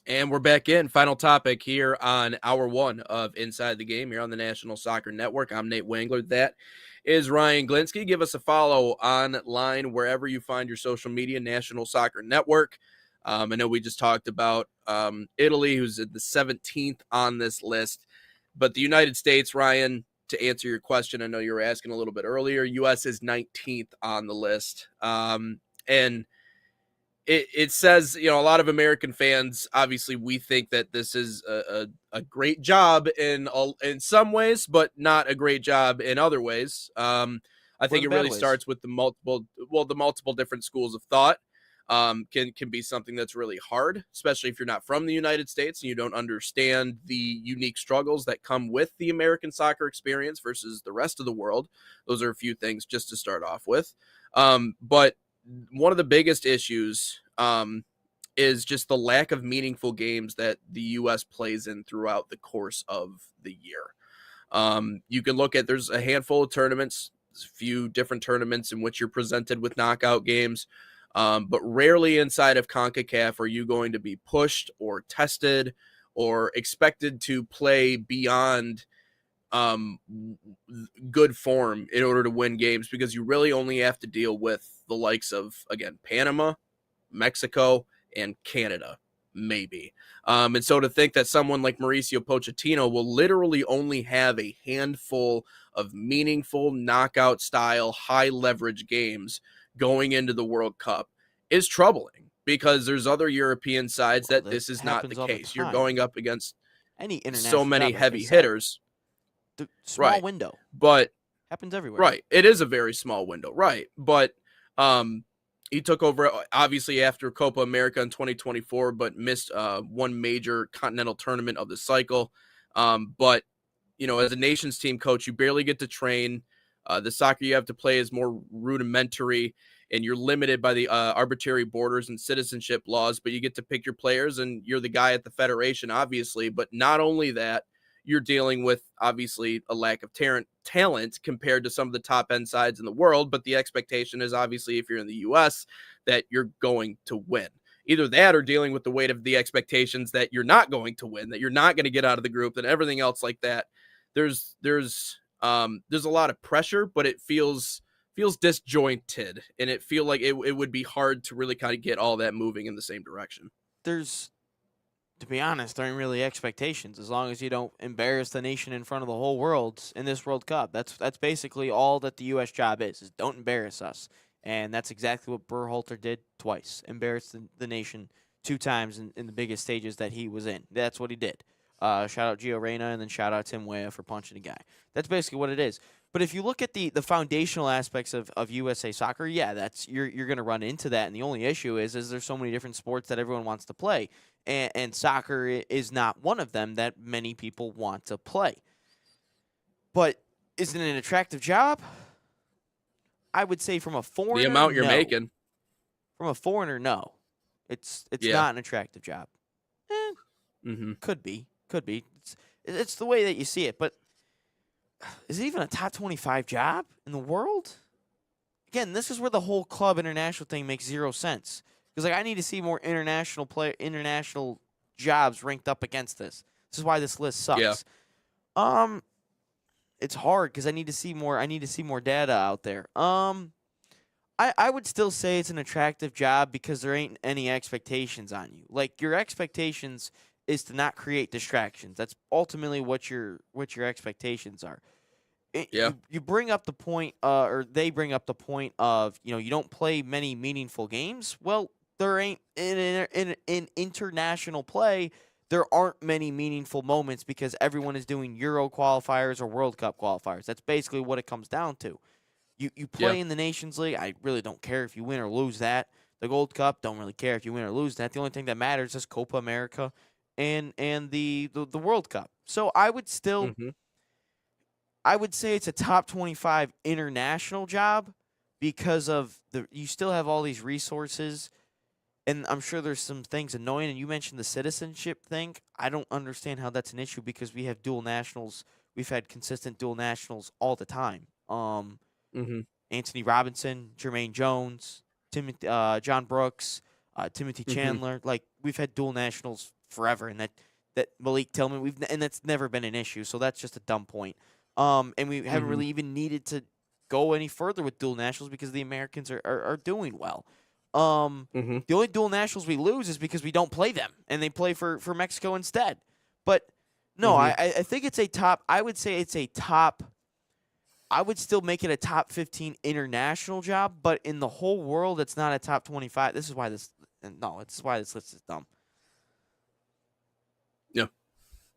And we're back in. Final topic here on hour one of Inside the Game here on the National Soccer Network. I'm Nate Wangler. That is Ryan Glinsky. Give us a follow online wherever you find your social media, National Soccer Network. I know we just talked about Italy, who's at the 17th on this list. But the United States, Ryan, to answer your question, I know you were asking a little bit earlier, U.S. is 19th on the list. And it says, a lot of American fans, obviously we think that this is a great job in some ways, but not a great job in other ways. I think it really starts with the multiple different schools of thought. Can be something that's really hard, especially if you're not from the United States and you don't understand the unique struggles that come with the American soccer experience versus the rest of the world. Those are a few things just to start off with. But one of the biggest issues is just the lack of meaningful games that the U.S. plays in throughout the course of the year. You can look at, there's a handful of tournaments, a few different tournaments in which you're presented with knockout games, but rarely inside of CONCACAF are you going to be pushed or tested or expected to play beyond good form in order to win games, because you really only have to deal with the likes of, again, Panama, Mexico, and Canada, maybe. And so to think that someone like Mauricio Pochettino will literally only have a handful of meaningful knockout style, high leverage games going into the World Cup is troubling, because there's other European sides that this is not the case. You're going up against any so many job, heavy hitters. The small right. window. But happens everywhere. Right. It is a very small window. Right. But he took over obviously after Copa America in 2024, but missed one major continental tournament of the cycle. But, you know, as a nations team coach, you barely get to train. The soccer you have to play is more rudimentary, and you're limited by the arbitrary borders and citizenship laws, but you get to pick your players, and you're the guy at the federation, obviously. But not only that, you're dealing with obviously a lack of talent compared to some of the top end sides in the world. But the expectation is obviously, if you're in the U.S., that you're going to win. Either that or dealing with the weight of the expectations that you're not going to win, that you're not going to get out of the group, and everything else like that. There's a lot of pressure, but it feels disjointed, and it feel like it would be hard to really kind of get all that moving in the same direction. To be honest, there aren't really expectations as long as you don't embarrass the nation in front of the whole world in this World Cup. That's basically all that the U.S. job is don't embarrass us. And that's exactly what Berhalter did twice. Embarrassed the nation 2 times in the biggest stages that he was in. That's what he did. Shout out Gio Reyna, and then shout out Tim Weah for punching a guy. That's basically what it is. But if you look at the foundational aspects of USA soccer, yeah, that's you're going to run into that. And the only issue is there's so many different sports that everyone wants to play. And soccer is not one of them that many people want to play. But is it an attractive job? I would say from a foreigner, the amount you're making. From a foreigner, no. It's not an attractive job. Could be. It's the way that you see it. But is it even a top 25 job in the world? Again, this is where the whole club international thing makes 0 sense. Because I need to see more international jobs ranked up against this. This is why this list sucks. Yeah. It's hard because I need to see more data out there. I would still say it's an attractive job because there ain't any expectations on you. Like, your expectations is to not create distractions. That's ultimately what your expectations are. You bring up the point, or they bring up the point of, you don't play many meaningful games. Well, there ain't in international play. There aren't many meaningful moments because everyone is doing Euro qualifiers or World Cup qualifiers. That's basically what it comes down to. You play in the Nations League. I really don't care if you win or lose that. The Gold Cup, don't really care if you win or lose that. The only thing that matters is Copa America and the World Cup. So I would still I would say it's a top 25 international job because of you still have all these resources. And I'm sure there's some things annoying. And you mentioned the citizenship thing. I don't understand how that's an issue because we have dual nationals. We've had consistent dual nationals all the time. Anthony Robinson, Jermaine Jones, Timothy, John Brooks, Timothy Chandler. Like, we've had dual nationals forever. And that Malik Tillman, and that's never been an issue. So that's just a dumb point. And we haven't really even needed to go any further with dual nationals because the Americans are doing well. The only dual nationals we lose is because we don't play them, and they play for Mexico instead. But no, I think it's a top. I would say it's a top. I would still make it a top 15 international job, but in the whole world, it's not a top 25. This is why this list is dumb.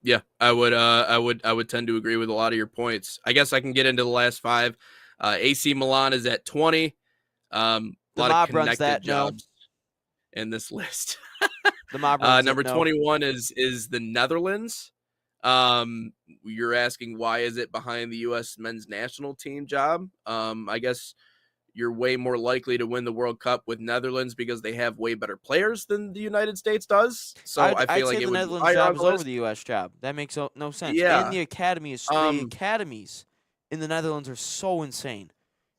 Yeah, I would tend to agree with a lot of your points. I guess I can get into the last 5. AC Milan is at 20. A lot of connected jobs in this list. The mob number 21 is the Netherlands. You're asking why is it behind the U.S. men's national team job? I guess you're way more likely to win the World Cup with Netherlands because they have way better players than the United States does. So I I'd feel like say it the would be Netherlands higher job on is the over list. the U.S. job. That makes no sense. And Yeah. the academies in the Netherlands are so insane.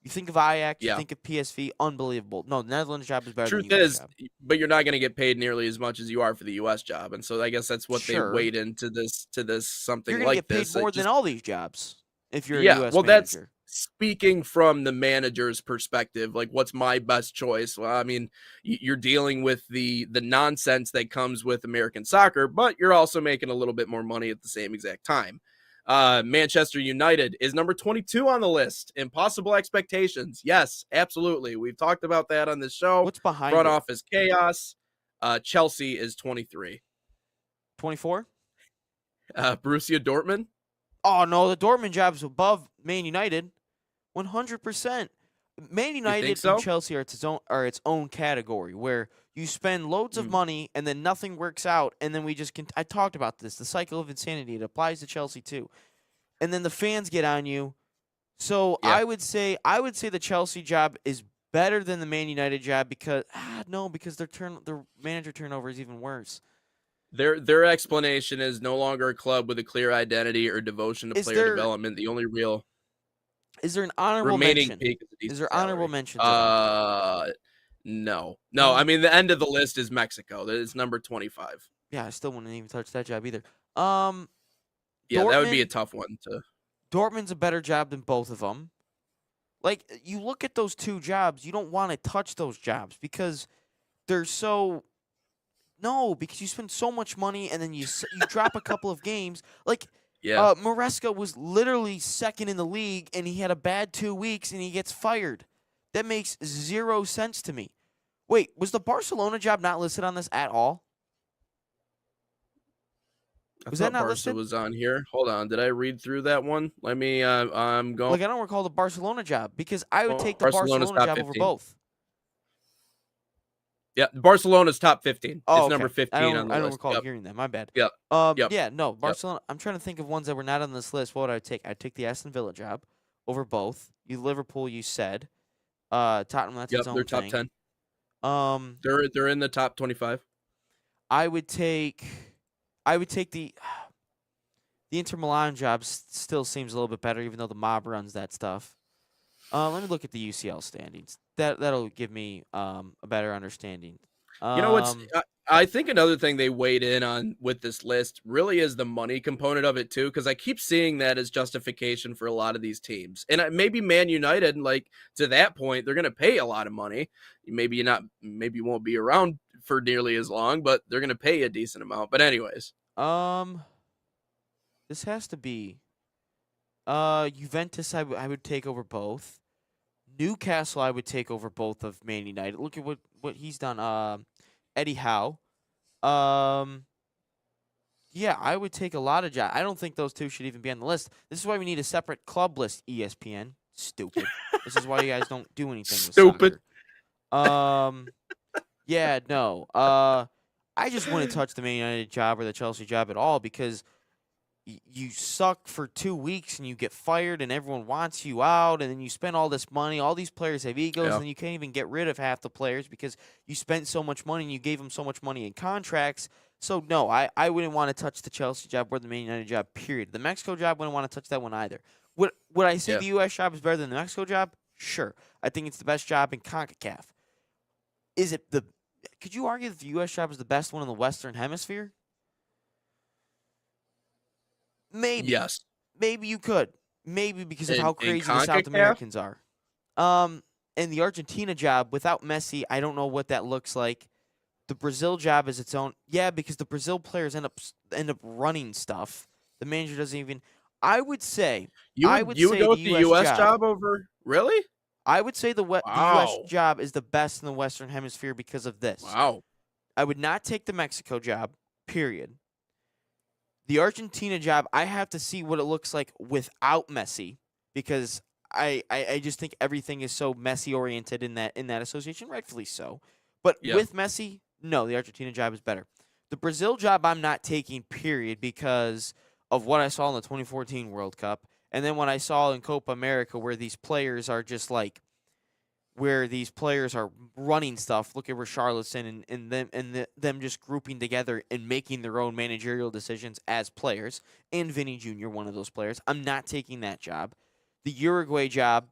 You think of Ajax, you Yeah. think of PSV, unbelievable. No, the Netherlands job is better Truth than the U.S. is, job. but you're not going to get paid nearly as much as you are for the U.S. job, and so I guess that's what they Sure. weighed into this something You're going to like get paid this. more than all these jobs if you're a Yeah, U.S. well, that's manager. speaking from the manager's perspective. Like, what's my best choice? Well, I mean, you're dealing with the nonsense that comes with American soccer, but you're also making a little bit more money at the same exact time. Manchester United is number 22 on the list. Impossible expectations. Yes, absolutely. We've talked about that on this show. What's behind Front it? office chaos. Chelsea is 23. 24? Borussia Dortmund. Oh, no, the Dortmund job's above Man United. 100%. Man United so? and Chelsea are its own category where you spend loads of money and then nothing works out, and then I talked about this, the cycle of insanity. It applies to Chelsea too. And then the fans get on you. So Yeah. I would say the Chelsea job is better than the Man United job because their manager turnover is even worse. Their explanation is no longer a club with a clear identity or devotion to player development. The only real Is there an honorable remaining mention? peak is a decent Is there salary. honorable mentions? At all? No. I mean, the end of the list is Mexico. That is number 25. Yeah, I still wouldn't even touch that job either. Yeah, that would be a Dortmund- tough one to. Dortmund's a better job than both of them. Like, you look at those two jobs, you don't want to touch those jobs because they're so. No, because you spend so much money and then you drop a couple of games. Like, Yeah. Maresca was literally second in the league and he had a bad 2 weeks and he gets fired. That makes zero sense to me. Wait, was the Barcelona job not listed on this at all? Was that not Barca listed? was on here. Hold on. Did I read through that one? Let me. I'm going. Like, I don't recall the Barcelona job because I would take the Barcelona's Barcelona top job over 15. both. Yeah, Barcelona's top 15. Oh, It's okay. number 15 on the I don't list. recall Yep. hearing that. My bad. Yep. Yep. Yeah, no, Barcelona. I'm trying to think of ones that were not on this list. What would I take? I'd take the Aston Villa job over both. Liverpool, you said. Tottenham, that's Yep, its own they're top thing. 10. They're in the top 25. I would take the Inter Milan job. Still seems a little bit better, even though the mob runs that stuff. Let me look at the UCL standings. That'll give me a better understanding. You know what's? I think another thing they weighed in on with this list really is the money component of it too, because I keep seeing that as justification for a lot of these teams. And maybe Man United, like to that point, they're going to pay a lot of money. Maybe you won't be around for nearly as long, but they're going to pay a decent amount. But anyways, this has to be Juventus. I would take over both. Newcastle, I would take over both of Man United. Look at what he's done. Eddie Howe. Yeah, I would take a lot of jobs. I don't think those two should even be on the list. This is why we need a separate club list, ESPN. Stupid. This is why you guys don't do anything with Stupid. soccer. Yeah, no. I just wouldn't touch the Man United job or the Chelsea job at all because you suck for 2 weeks and you get fired and everyone wants you out and then you spend all this money. All these players have egos and you can't even get rid of half the players because you spent so much money and you gave them so much money in contracts. So, no, I wouldn't want to touch the Chelsea job or the Man United job, period. The Mexico job, wouldn't want to touch that one either. Would I say the U.S. job is better than the Mexico job? Sure. I think it's the best job in CONCACAF. Could you argue that the U.S. job is the best one in the Western Hemisphere? Maybe. yes. Maybe you could. Maybe because of how In crazy the South CONCACAF? Americans are. And the Argentina job, without Messi, I don't know what that looks like. The Brazil job is its own. Yeah, because the Brazil players end up running stuff. The manager doesn't even. I would say. You would go with the U.S. job over? Really? I would say the U.S. Wow. job is the best in the Western Hemisphere because of this. Wow. I would not take the Mexico job, period. The Argentina job, I have to see what it looks like without Messi because I just think everything is so Messi-oriented in that association, rightfully so. But with Messi, no, the Argentina job is better. The Brazil job I'm not taking, period, because of what I saw in the 2014 World Cup. And then when I saw in Copa America where these players are just like, where these players are running stuff. Look at Richarlison and them just grouping together and making their own managerial decisions as players. And Vinny Jr., one of those players. I'm not taking that job. The Uruguay job,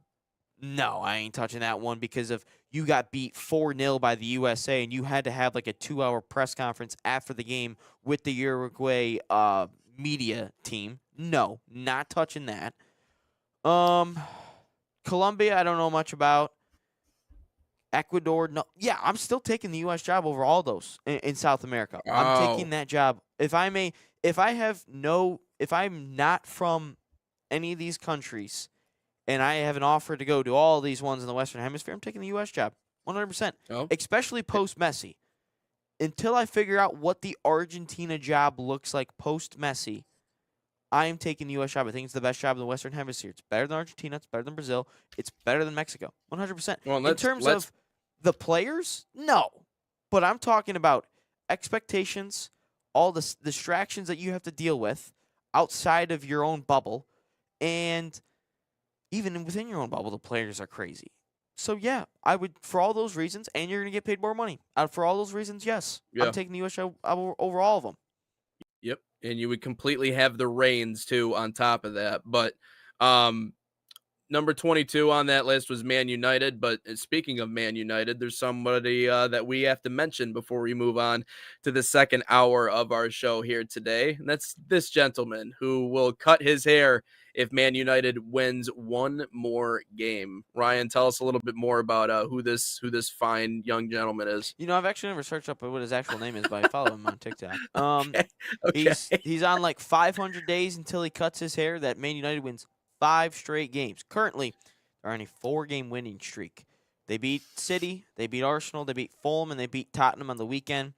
no, I ain't touching that one because of you got beat 4-0 by the USA and you had to have like a 2-hour press conference after the game with the Uruguay media team. No, not touching that. Colombia, I don't know much about. Ecuador, no. Yeah, I'm still taking the U.S. job over all those in South America. Wow. I'm taking that job. If I'm not from any of these countries and I have an offer to go to all these ones in the Western Hemisphere, I'm taking the U.S. job 100%, especially post-Messi. Until I figure out what the Argentina job looks like post-Messi, I am taking the U.S. job. I think it's the best job in the Western Hemisphere. It's better than Argentina. It's better than Brazil. It's better than Mexico. 100%. Well, in terms of the players, no. But I'm talking about expectations, all the distractions that you have to deal with outside of your own bubble, and even within your own bubble, the players are crazy. So, yeah, I would, for all those reasons, and you're going to get paid more money. For all those reasons, yes. Yeah. I'm taking the U.S. job over all of them. Yep, and you would completely have the reins, too, on top of that. But number 22 on that list was Man United. But speaking of Man United, there's somebody that we have to mention before we move on to the second hour of our show here today. And that's this gentleman who will cut his hair if Man United wins one more game. Ryan, tell us a little bit more about who this fine young gentleman is. You know, I've actually never searched up what his actual name is, but I follow him on TikTok. Okay. He's on like 500 days until he cuts his hair that Man United wins 5 straight games. Currently, they're on a 4-game winning streak. They beat City, they beat Arsenal, they beat Fulham, and they beat Tottenham on the weekend.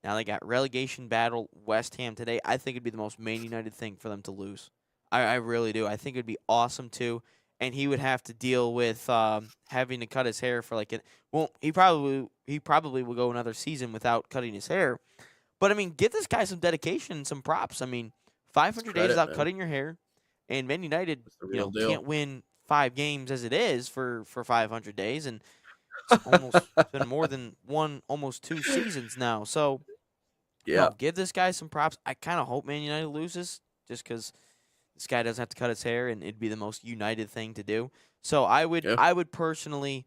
Now they got relegation battle West Ham today. I think it'd be the most Man United thing for them to lose. I really do. I think it would be awesome, too. And he would have to deal with having to cut his hair for like he probably will go another season without cutting his hair. But, I mean, give this guy some dedication and some props. I mean, 500 days without cutting your hair. And Man United, can't win 5 games as it is for 500 days. And it's been more than almost 2 seasons now. So, yeah, give this guy some props. I kind of hope Man United loses just because this guy doesn't have to cut his hair, and it'd be the most united thing to do. So I would personally,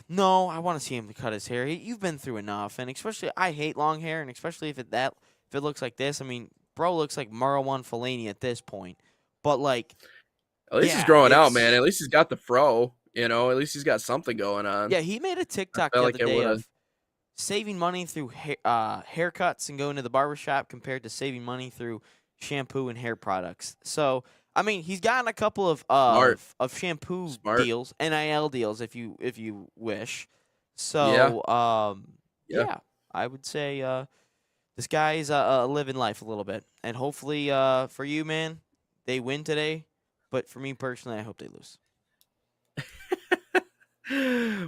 no, I want to see him cut his hair. You've been through enough, and especially I hate long hair, and especially if it looks like this. I mean, bro looks like Marwan Fellaini at this point. But like, at least he's growing out, man. At least he's got the fro. At least he's got something going on. Yeah, he made a TikTok the other day of saving money through haircuts and going to the barbershop compared to saving money through shampoo and hair products. So, I mean, he's gotten a couple of shampoo deals, NIL deals, if you wish. So, yeah, I would say this guy's living life a little bit, and hopefully, for you, man, they win today. But for me personally, I hope they lose.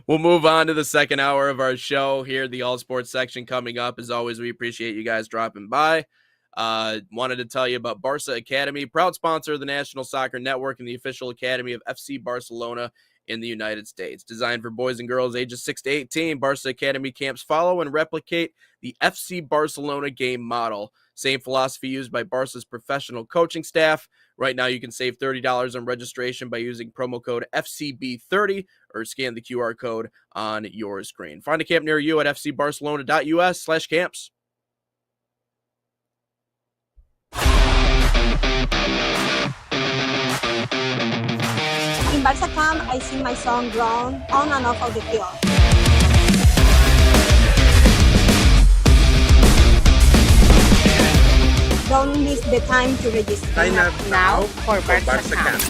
We'll move on to the second hour of our show here. The All Sports section coming up. As always, we appreciate you guys dropping by. Wanted to tell you about Barca Academy, proud sponsor of the National Soccer Network and the official academy of FC Barcelona in the United States. Designed for boys and girls ages 6 to 18, Barca Academy camps follow and replicate the FC Barcelona game model. Same philosophy used by Barca's professional coaching staff. Right now, you can save $30 on registration by using promo code FCB30 or scan the QR code on your screen. Find a camp near you at fcbarcelona.us/camps. In Barca camp, I see my son grown on and off of the field. Don't miss the time to register. Sign up now for Barca camp.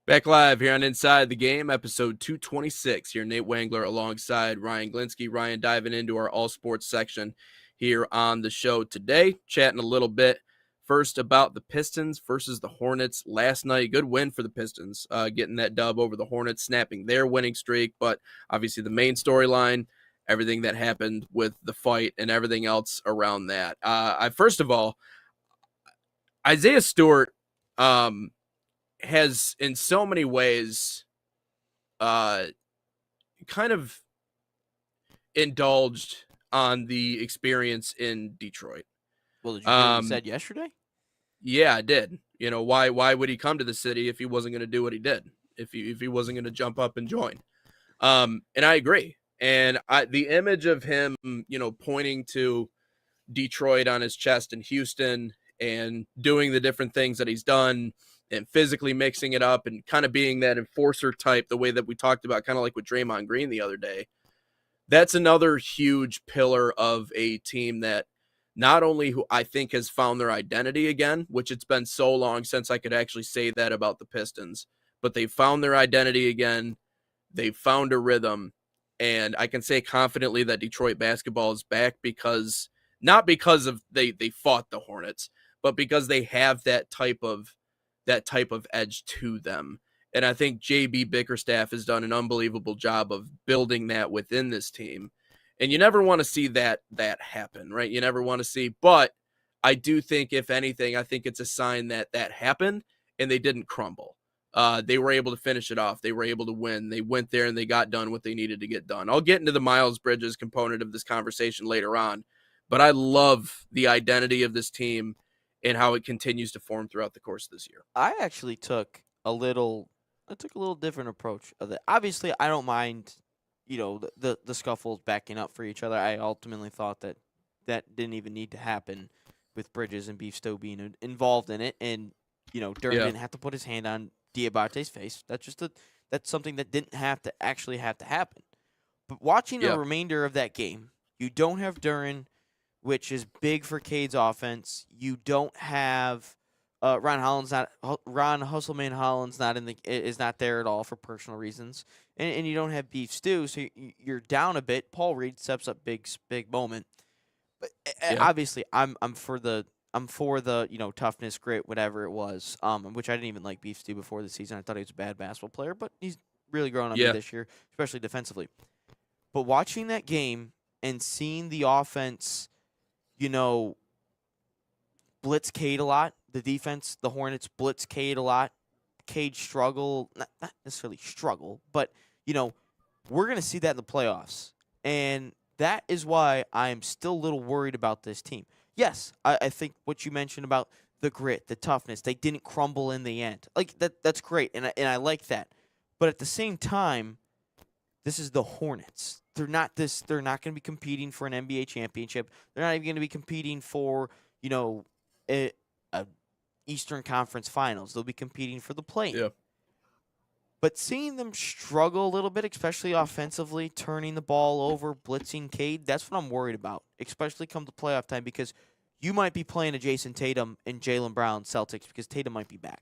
Back live here on Inside the Game, episode 226. Here, Nate Wangler alongside Ryan Glinsky. Ryan diving into our all sports section here on the show today, chatting a little bit first about the Pistons versus the Hornets last night. Good win for the Pistons, getting that dub over the Hornets, snapping their winning streak. But obviously, the main storyline, everything that happened with the fight and everything else around that. First of all, Isaiah Stewart has in so many ways kind of indulged on the experience in Detroit. Well, did you hear what he said yesterday? Yeah, I did. You know, why would he come to the city if he wasn't going to do what he did? If he wasn't going to jump up and join? And I agree. And the image of him, you know, pointing to Detroit on his chest in Houston and doing the different things that he's done and physically mixing it up and kind of being that enforcer type, the way that we talked about, kind of like with Draymond Green the other day. That's another huge pillar of a team that not only who I think has found their identity again, which it's been so long since I could actually say that about the Pistons, but they found their identity again. They found a rhythm, and I can say confidently that Detroit basketball is back because not because of they fought the Hornets, but because they have that type of edge to them. And I think JB Bickerstaff has done an unbelievable job of building that within this team. And you never want to see that happen, right? You never want to see, but I do think, if anything, I think it's a sign that happened and they didn't crumble. They were able to finish it off. They were able to win. They went there and they got done what they needed to get done. I'll get into the Miles Bridges component of this conversation later on, but I love the identity of this team and how it continues to form throughout the course of this year. I actually took a little different approach of it. Obviously, I don't mind, you know, the scuffles backing up for each other. I ultimately thought that didn't even need to happen with Bridges and Beef Stowe being involved in it, and you know, Durham didn't have to put his hand on Diabate's face. That's something that didn't have to happen. But watching the remainder of that game, you don't have Duran, which is big for Cade's offense. You don't have Ron Hustleman Holland's is not there at all for personal reasons, and you don't have Beef Stew, so you're down a bit. Paul Reed steps up big moment, but obviously I'm for the you know, toughness, grit, whatever it was. Which I didn't even like Beef Stew before the season. I thought he was a bad basketball player, but he's really grown on me this year, especially defensively. But watching that game and seeing the offense, you know, blitz Cade a lot. The defense, the Hornets, blitz Cade a lot. Cade struggle, not necessarily struggle, but, you know, we're going to see that in the playoffs. And that is why I'm still a little worried about this team. Yes, I think what you mentioned about the grit, the toughness, they didn't crumble in the end. Like, that's great, and I like that. But at the same time, this is the Hornets. They're not going to be competing for an NBA championship. They're not even going to be competing for, you know, a Eastern Conference Finals. They'll be competing for the play-in. Yeah. But seeing them struggle a little bit, especially offensively, turning the ball over, blitzing Cade, that's what I'm worried about, especially come to playoff time, because you might be playing a Jason Tatum and Jaylen Brown Celtics because Tatum might be back.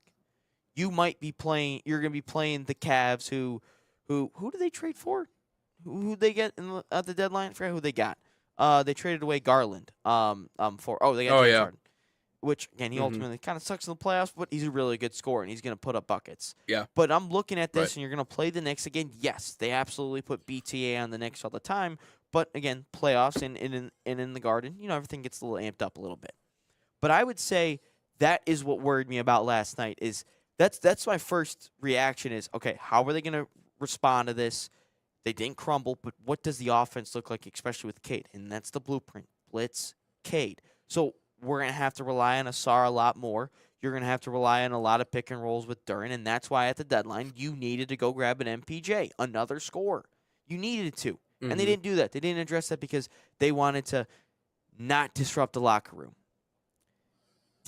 You're going to be playing the Cavs who do they trade for? Who they get at the deadline? I forgot who they got. They traded away Garland. They got James Harden. Which, again, he ultimately kind of sucks in the playoffs, but he's a really good scorer, and he's going to put up buckets. Yeah. But I'm looking at this, and you're going to play the Knicks again. Yes, they absolutely put BTA on the Knicks all the time. But, again, playoffs and in the Garden, you know, everything gets a little amped up a little bit. But I would say that is what worried me about last night. Is that's my first reaction is, okay, how are they going to respond to this? They didn't crumble, but what does the offense look like, especially with Cade? And that's the blueprint. Blitz, Cade. So we're going to have to rely on Asar a lot more. You're going to have to rely on a lot of pick and rolls with Duran, and that's why at the deadline you needed to go grab an MPJ, another scorer. You needed to, and they didn't do that. They didn't address that because they wanted to not disrupt the locker room.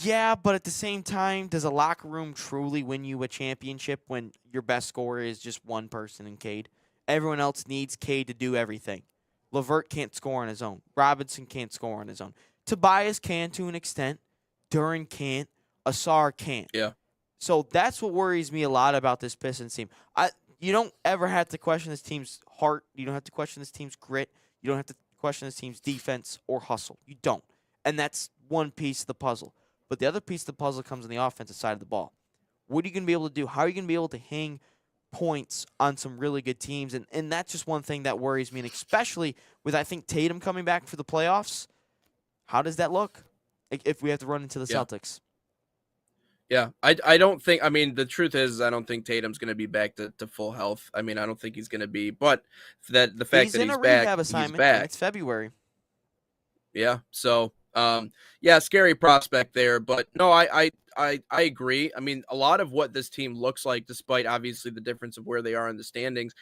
Yeah, but at the same time, does a locker room truly win you a championship when your best scorer is just one person in Cade? Everyone else needs Cade to do everything. LeVert can't score on his own. Robinson can't score on his own. Tobias can to an extent. Duran can't. Asar can't. Yeah. So that's what worries me a lot about this Pistons team. You don't ever have to question this team's heart. You don't have to question this team's grit. You don't have to question this team's defense or hustle. You don't. And that's one piece of the puzzle. But the other piece of the puzzle comes on the offensive side of the ball. What are you going to be able to do? How are you going to be able to hang points on some really good teams? And that's just one thing that worries me, and especially with, I think, Tatum coming back for the playoffs. How does that look if we have to run into the Celtics? Yeah, I don't think, I mean, the truth is, I don't think Tatum's going to be back to full health. I mean, I don't think he's going to be, but the fact that he's back, he's back. It's February. Yeah, so, yeah, scary prospect there, but no, I agree. I mean, a lot of what this team looks like, despite obviously the difference of where they are in the standings,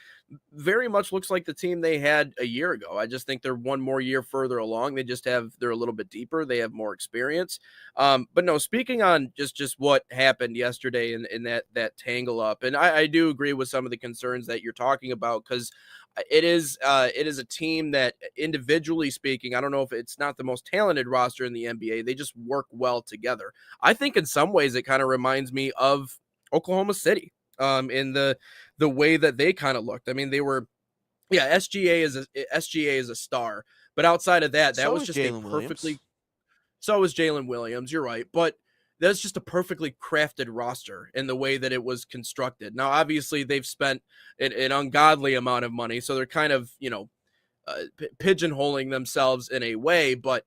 very much looks like the team they had a year ago. I just think they're one more year further along. They're a little bit deeper. They have more experience. But no, speaking on just what happened yesterday in that tangle up, and I do agree with some of the concerns that you're talking about, because it is a team that, individually speaking, I don't know if it's not the most talented roster in the NBA. They just work well together. I think in some ways it kind of reminds me of Oklahoma City in the way that they kind of looked. I mean, they were, yeah, SGA is a star, but outside of that, that was just a perfectly. So was Jalen Williams. You're right, but that's just a perfectly crafted roster in the way that it was constructed. Now, obviously, they've spent an ungodly amount of money, so they're kind of, pigeonholing themselves in a way, but,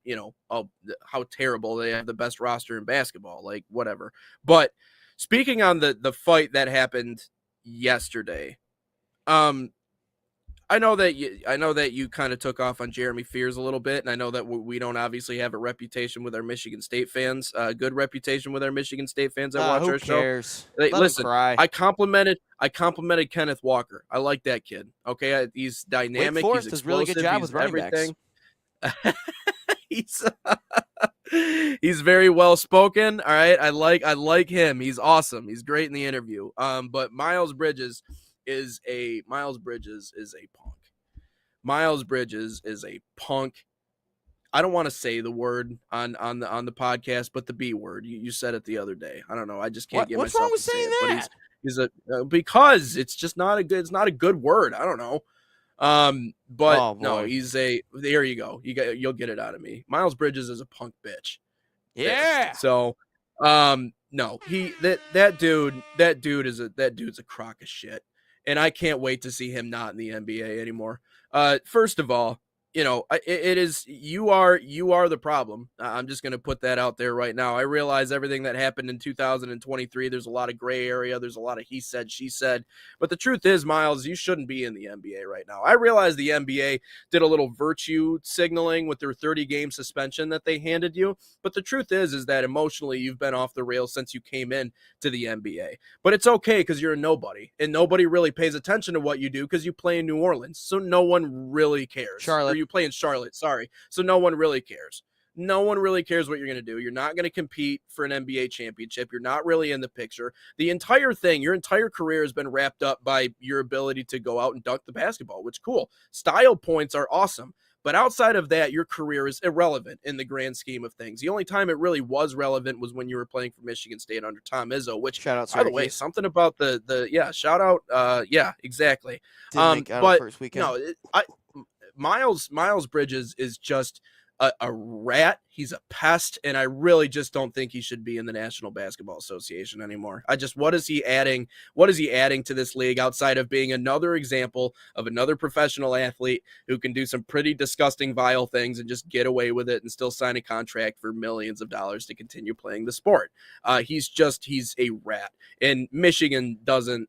how terrible, they have the best roster in basketball, like, whatever. But speaking on the fight that happened yesterday, I know that you kind of took off on Jeremy Fears a little bit, and I know that we don't obviously have a reputation with our Michigan State fans, a good reputation with our Michigan State fans that watch our show. Who cares? Listen, I complimented Kenneth Walker. I like that kid. Okay, he's dynamic. Wake Forest he's does really good job with running everything. He's very well spoken. All right, I like him. He's awesome. He's great in the interview. But Miles Bridges is a punk. Miles Bridges is a punk. I don't want to say the word on the podcast, but the B word. You said it the other day. I don't know. I just can't get What's myself wrong with to say saying it. that? But because it's just not a good. It's not a good word. I don't know. But no, there you go. You'll get it out of me. Miles Bridges is a punk bitch. Yeah. So, no, that dude's a crock of shit. And I can't wait to see him not in the NBA anymore. First of all, it is, you are the problem. I'm just going to put that out there right now. I realize everything that happened in 2023, there's a lot of gray area. There's a lot of he said, she said. But the truth is, Miles, you shouldn't be in the NBA right now. I realize the NBA did a little virtue signaling with their 30-game suspension that they handed you. But the truth is that emotionally you've been off the rails since you came in to the NBA. But it's okay because you're a nobody. And nobody really pays attention to what you do because you play in New Orleans. So no one really cares. Charlotte. Or you play in Charlotte, sorry. So no one really cares. No one really cares what you're going to do. You're not going to compete for an NBA championship. You're not really in the picture. The entire thing, your entire career has been wrapped up by your ability to go out and dunk the basketball, which cool. Style points are awesome. But outside of that, your career is irrelevant in the grand scheme of things. The only time it really was relevant was when you were playing for Michigan State under Tom Izzo, which, shout out, by the way, something about shout out. Yeah, exactly. Didn't make out but first weekend. No, Miles Bridges is just a rat. He's a pest, and I really just don't think he should be in the National Basketball Association anymore. What is he adding? What is he adding to this league outside of being another example of another professional athlete who can do some pretty disgusting, vile things and just get away with it and still sign a contract for millions of dollars to continue playing the sport? He's a rat, and Michigan doesn't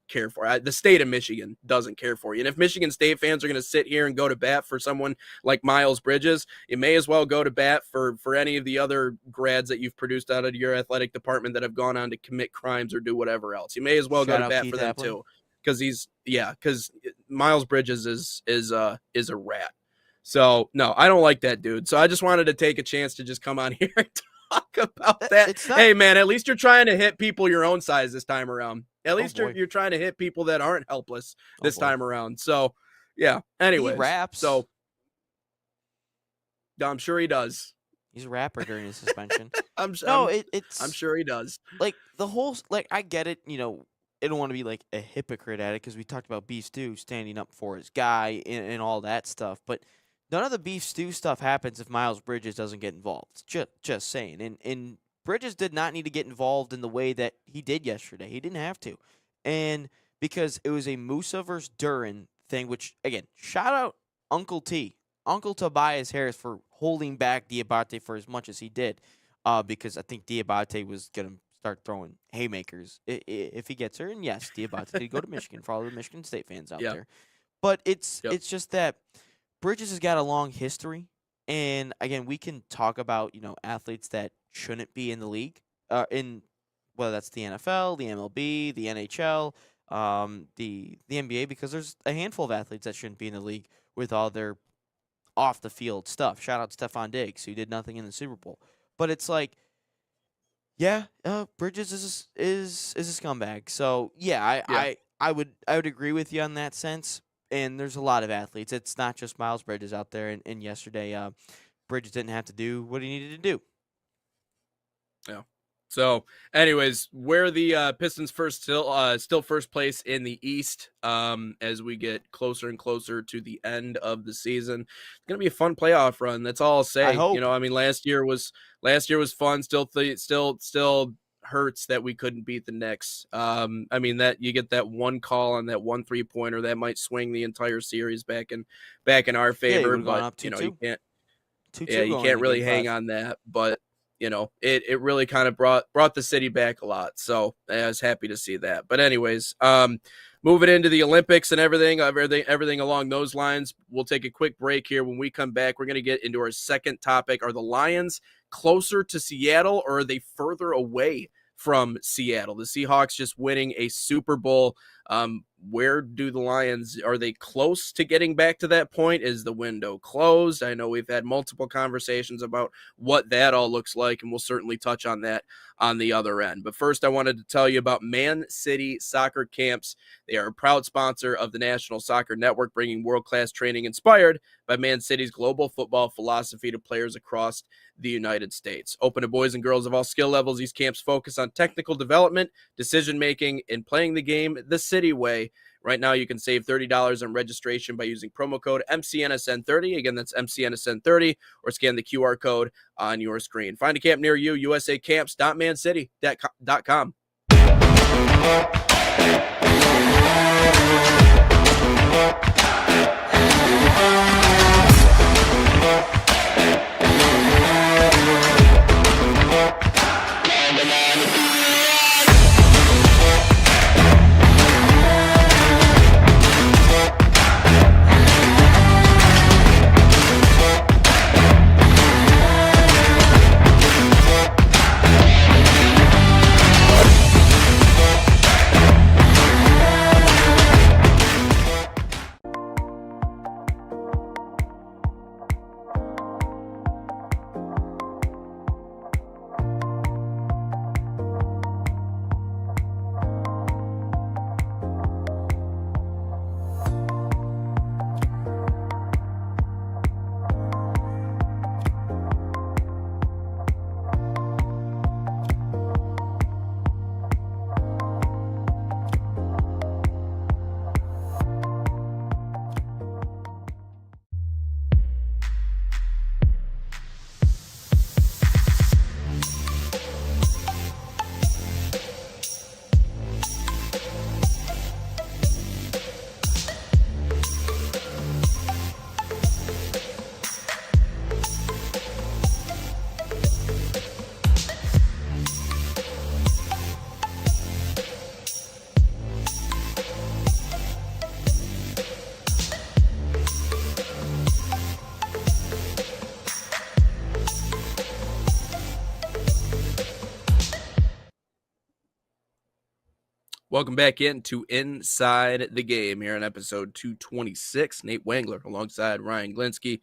care for it. The state of Michigan doesn't care for you. And if Michigan State fans are going to sit here and go to bat for someone like Miles Bridges, you may as well go to bat for any of the other grads that you've produced out of your athletic department that have gone on to commit crimes or do whatever else. You may as well go to bat for them too. Because Miles Bridges is a rat. So no, I don't like that dude. So I just wanted to take a chance to just come on here and talk about that. Hey man, at least you're trying to hit people your own size this time around. At least you're trying to hit people that aren't helpless this time around. So yeah. Anyways, he raps. So I'm sure he does. He's a rapper during his suspension. I'm It's sure he does. like the whole I get it. I don't want to be like a hypocrite at it because we talked about Beef Stew standing up for his guy and all that stuff, but none of the Beef Stew stuff happens if Miles Bridges doesn't get involved. Just saying, and Bridges did not need to get involved in the way that he did yesterday. He didn't have to, and because it was a Musa versus Duran thing, which again, shout out Uncle T, Uncle Tobias Harris for holding back Diabate for as much as he did, because I think Diabate was gonna start throwing haymakers if he gets her. And yes, Diabate did go to Michigan for all the Michigan State fans out there. But it's just that Bridges has got a long history, and again, we can talk about athletes that shouldn't be in the league, in whether that's the NFL, the MLB, the NHL, the NBA, because there's a handful of athletes that shouldn't be in the league with all their off the field stuff. Shout out Stephon Diggs, who did nothing in the Super Bowl. But it's like, yeah, Bridges is a scumbag. So yeah, I would agree with you on that sense. And there's a lot of athletes. It's not just Miles Bridges out there. And yesterday, Bridges didn't have to do what he needed to do. Yeah. So, anyways, where the Pistons still first place in the East, as we get closer and closer to the end of the season. It's gonna be a fun playoff run. That's all I'll say. I hope. I mean, last year was fun. Still hurts that we couldn't beat the Knicks. I mean, that you get that one call on that 1 3-pointer that might swing the entire series back in our favor. But you can't. You can't really hang on that. But it really kind of brought the city back a lot. So I was happy to see that. But anyways, moving into the Olympics and everything along those lines, we'll take a quick break here. When we come back, we're going to get into our second topic. Are the Lions closer to Seattle, or are they further away from Seattle? The Seahawks just winning a Super Bowl. Where do the Lions, are they close to getting back to that point? Is the window closed? I know we've had multiple conversations about what that all looks like, and we'll certainly touch on that on the other end. But first, I wanted to tell you about Man City Soccer Camps. They are a proud sponsor of the National Soccer Network, bringing world-class training inspired by Man City's global football philosophy to players across the United States. Open to boys and girls of all skill levels, these camps focus on technical development, decision-making, and playing the game the City way. Right now, you can save $30 on registration by using promo code MCNSN30. Again, that's MCNSN30, or scan the QR code on your screen. Find a camp near you, usacamps.mancity.com. Welcome back into Inside the Game here on episode 226. Nate Wangler alongside Ryan Glinsky.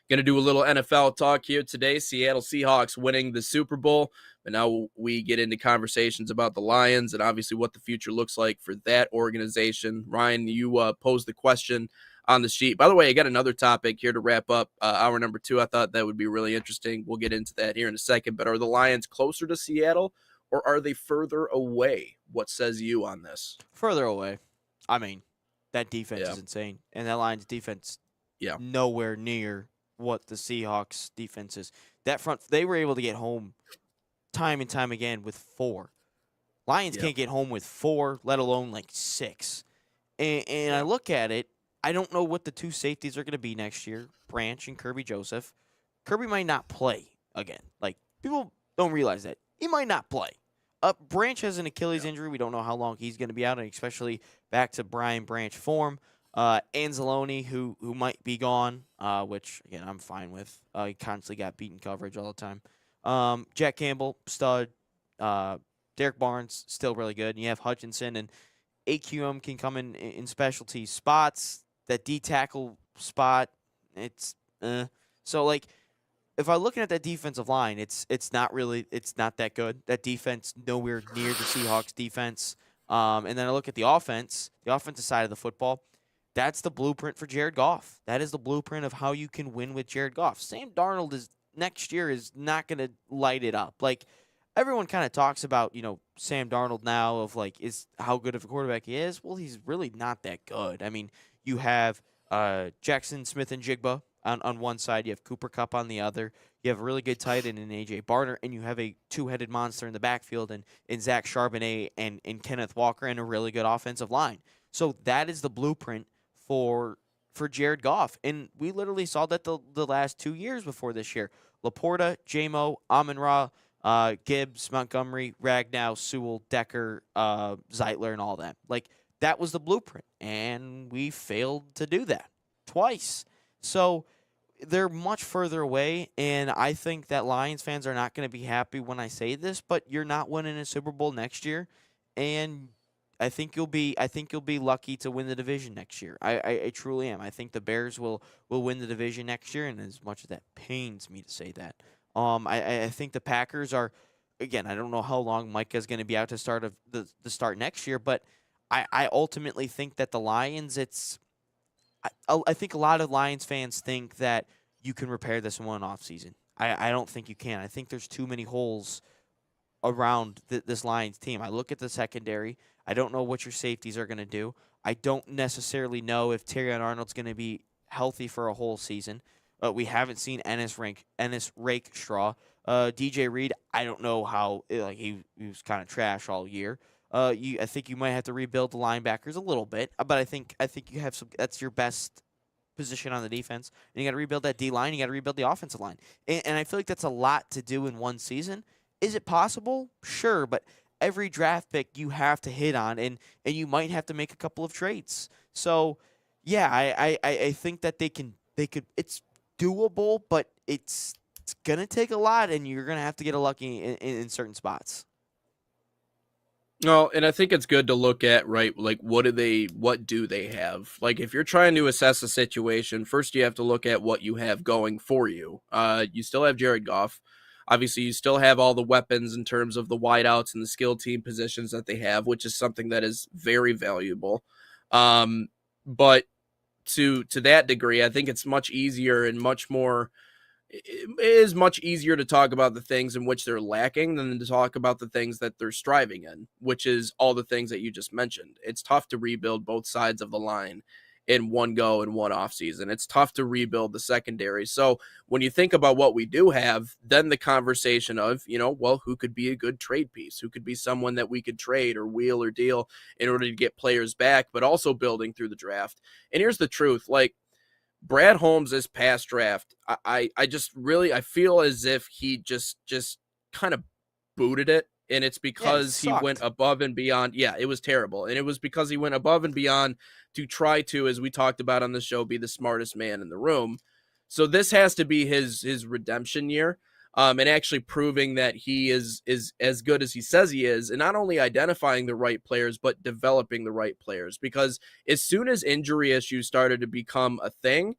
Going to do a little NFL talk here today. Seattle Seahawks winning the Super Bowl. But now we get into conversations about the Lions and obviously what the future looks like for that organization. Ryan, you posed the question on the sheet. By the way, I got another topic here to wrap up hour number 2. I thought that would be really interesting. We'll get into that here in a second. But are the Lions closer to Seattle or are they further away? What says you on this? Further away. I mean, that defense Yeah. is insane. And that Lions defense, Yeah. nowhere near what the Seahawks defense is. That front, they were able to get home time and time again with 4. Lions can't get home with 4, let alone like 6. And I look at it, I don't know what the 2 safeties are going to be next year, Branch and Kirby Joseph. Kirby might not play again. Like, people don't realize that. He might not play. Branch has an Achilles injury. We don't know how long he's going to be out, and especially back to Brian Branch form. Anzalone, who might be gone, which, again, I'm fine with. He constantly got beaten coverage all the time. Jack Campbell, stud. Derek Barnes, still really good. And you have Hutchinson, and AQM can come in specialty spots. That D tackle spot, it's so like if I'm looking at that defensive line, it's not that good. That defense nowhere near the Seahawks defense. And then I look at the offensive side of the football. That's the blueprint for Jared Goff. That is the blueprint of how you can win with Jared Goff. Sam Darnold next year is not going to light it up. Like, everyone kind of talks about, Sam Darnold now of like is how good of a quarterback he is. Well, he's really not that good. I mean, you have Jackson Smith and Jigba on one side. You have Cooper Kupp on the other. You have a really good tight end in A.J. Barner, and you have a 2-headed monster in the backfield in Zach Charbonnet and Kenneth Walker, and a really good offensive line. So that is the blueprint for Jared Goff. And we literally saw that the last 2 years before this year. Laporta, J-Mo, Amon-Ra, Gibbs, Montgomery, Ragnow, Sewell, Decker, Zeitler, and all that. Like, that was the blueprint, and we failed to do that twice. So they're much further away, and I think that Lions fans are not going to be happy when I say this, but you're not winning a Super Bowl next year, and I think you'll be lucky to win the division next year. I truly am. I think the Bears will win the division next year, and as much as that pains me to say that, I think the Packers are, again, I don't know how long Micah's going to be out to start of the start next year, but I ultimately think that the Lions, I think a lot of Lions fans think that you can repair this in one offseason. I don't think you can. I think there's too many holes around this Lions team. I look at the secondary. I don't know what your safeties are going to do. I don't necessarily know if Terrion Arnold's going to be healthy for a whole season. We haven't seen Ennis Rakestraw. DJ Reed, I don't know how he was kind of trash all year. I think you might have to rebuild the linebackers a little bit, but I think you have some. That's your best position on the defense, and you got to rebuild that D line. You got to rebuild the offensive line, and I feel like that's a lot to do in one season. Is it possible? Sure, but every draft pick you have to hit on, and you might have to make a couple of trades. So, yeah, I think that they could. It's doable, but it's gonna take a lot, and you're gonna have to get lucky in certain spots. No, and I think it's good to look at, right, like what do they have? Like, if you're trying to assess a situation, first you have to look at what you have going for you. You still have Jared Goff. Obviously, you still have all the weapons in terms of the wideouts and the skill team positions that they have, which is something that is very valuable. But to that degree, I think it's much easier and it is much easier to talk about the things in which they're lacking than to talk about the things that they're striving in, which is all the things that you just mentioned. It's tough to rebuild both sides of the line in one go in one offseason. It's tough to rebuild the secondary. So when you think about what we do have, then the conversation of, well, who could be a good trade piece? Who could be someone that we could trade or wheel or deal in order to get players back, but also building through the draft. And here's the truth, like, Brad Holmes this past draft, I feel as if he just kind of booted it, and it's because he went above and beyond. Yeah, it was terrible, and it was because he went above and beyond to try to, as we talked about on the show, be the smartest man in the room. So this has to be his redemption year, and actually proving that he is as good as he says he is, and not only identifying the right players, but developing the right players. Because as soon as injury issues started to become a thing,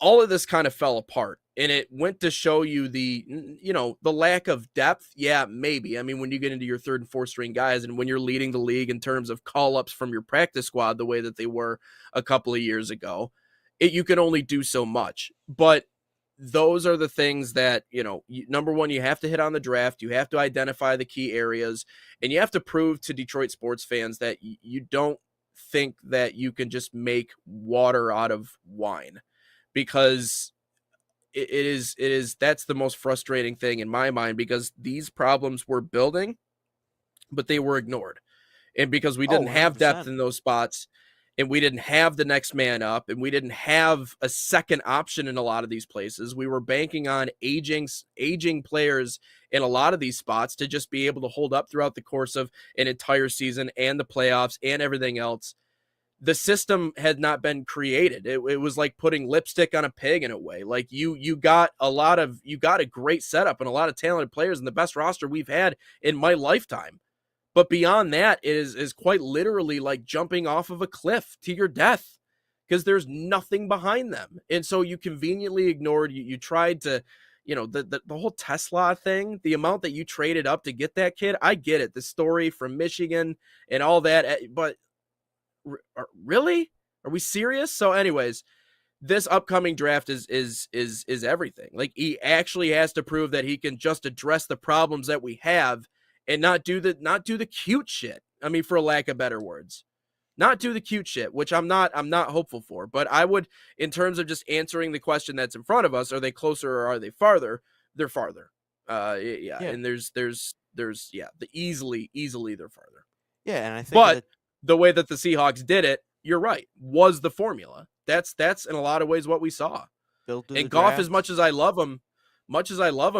all of this kind of fell apart. And it went to show you the lack of depth. Yeah, maybe. I mean, when you get into your third and fourth string guys and when you're leading the league in terms of call-ups from your practice squad the way that they were a couple of years ago, you can only do so much. But those are the things that, number one, you have to hit on the draft. You have to identify the key areas, and you have to prove to Detroit sports fans that you don't think that you can just make water out of wine, because it is that's the most frustrating thing in my mind, because these problems were building, but they were ignored. And because we didn't have depth in those spots, and we didn't have the next man up, and we didn't have a second option in a lot of these places, we were banking on aging players in a lot of these spots to just be able to hold up throughout the course of an entire season and the playoffs and everything else. The system had not been created. It was like putting lipstick on a pig in a way. Like you got a great setup and a lot of talented players and the best roster we've had in my lifetime. But beyond that, it is quite literally like jumping off of a cliff to your death, because there's nothing behind them. And so you conveniently ignored, you tried to, the whole Tesla thing, the amount that you traded up to get that kid. I get it. The story from Michigan and all that, but really? Are we serious? So anyways, this upcoming draft is everything. Like, he actually has to prove that he can just address the problems that we have and not do the cute shit. I mean, for lack of better words, not do the cute shit, which I'm not hopeful for. But I would, in terms of just answering the question that's in front of us, are they closer or are they farther? They're farther. Yeah. And there's easily they're farther. Yeah, and I think but the way that the Seahawks did it, you're right, was the formula. That's in a lot of ways what we saw. And Goff, as much as I love him,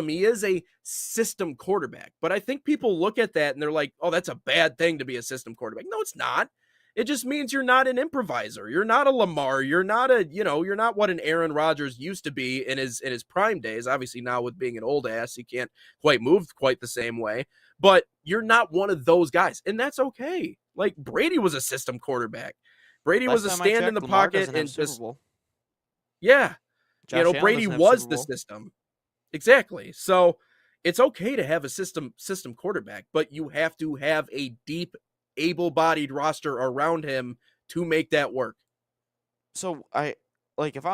he is a system quarterback. But I think people look at that and they're like, oh, that's a bad thing to be a system quarterback. No, it's not. It just means you're not an improviser. You're not a Lamar. You're not you're not what an Aaron Rodgers used to be in his prime days. Obviously now with being an old ass, he can't quite move quite the same way. But you're not one of those guys. And that's okay. Like, Brady was a system quarterback. Brady was a stand in the pocket and just, yeah. Brady was the system. Exactly. So it's okay to have a system quarterback, but you have to have a deep, able-bodied roster around him to make that work. So if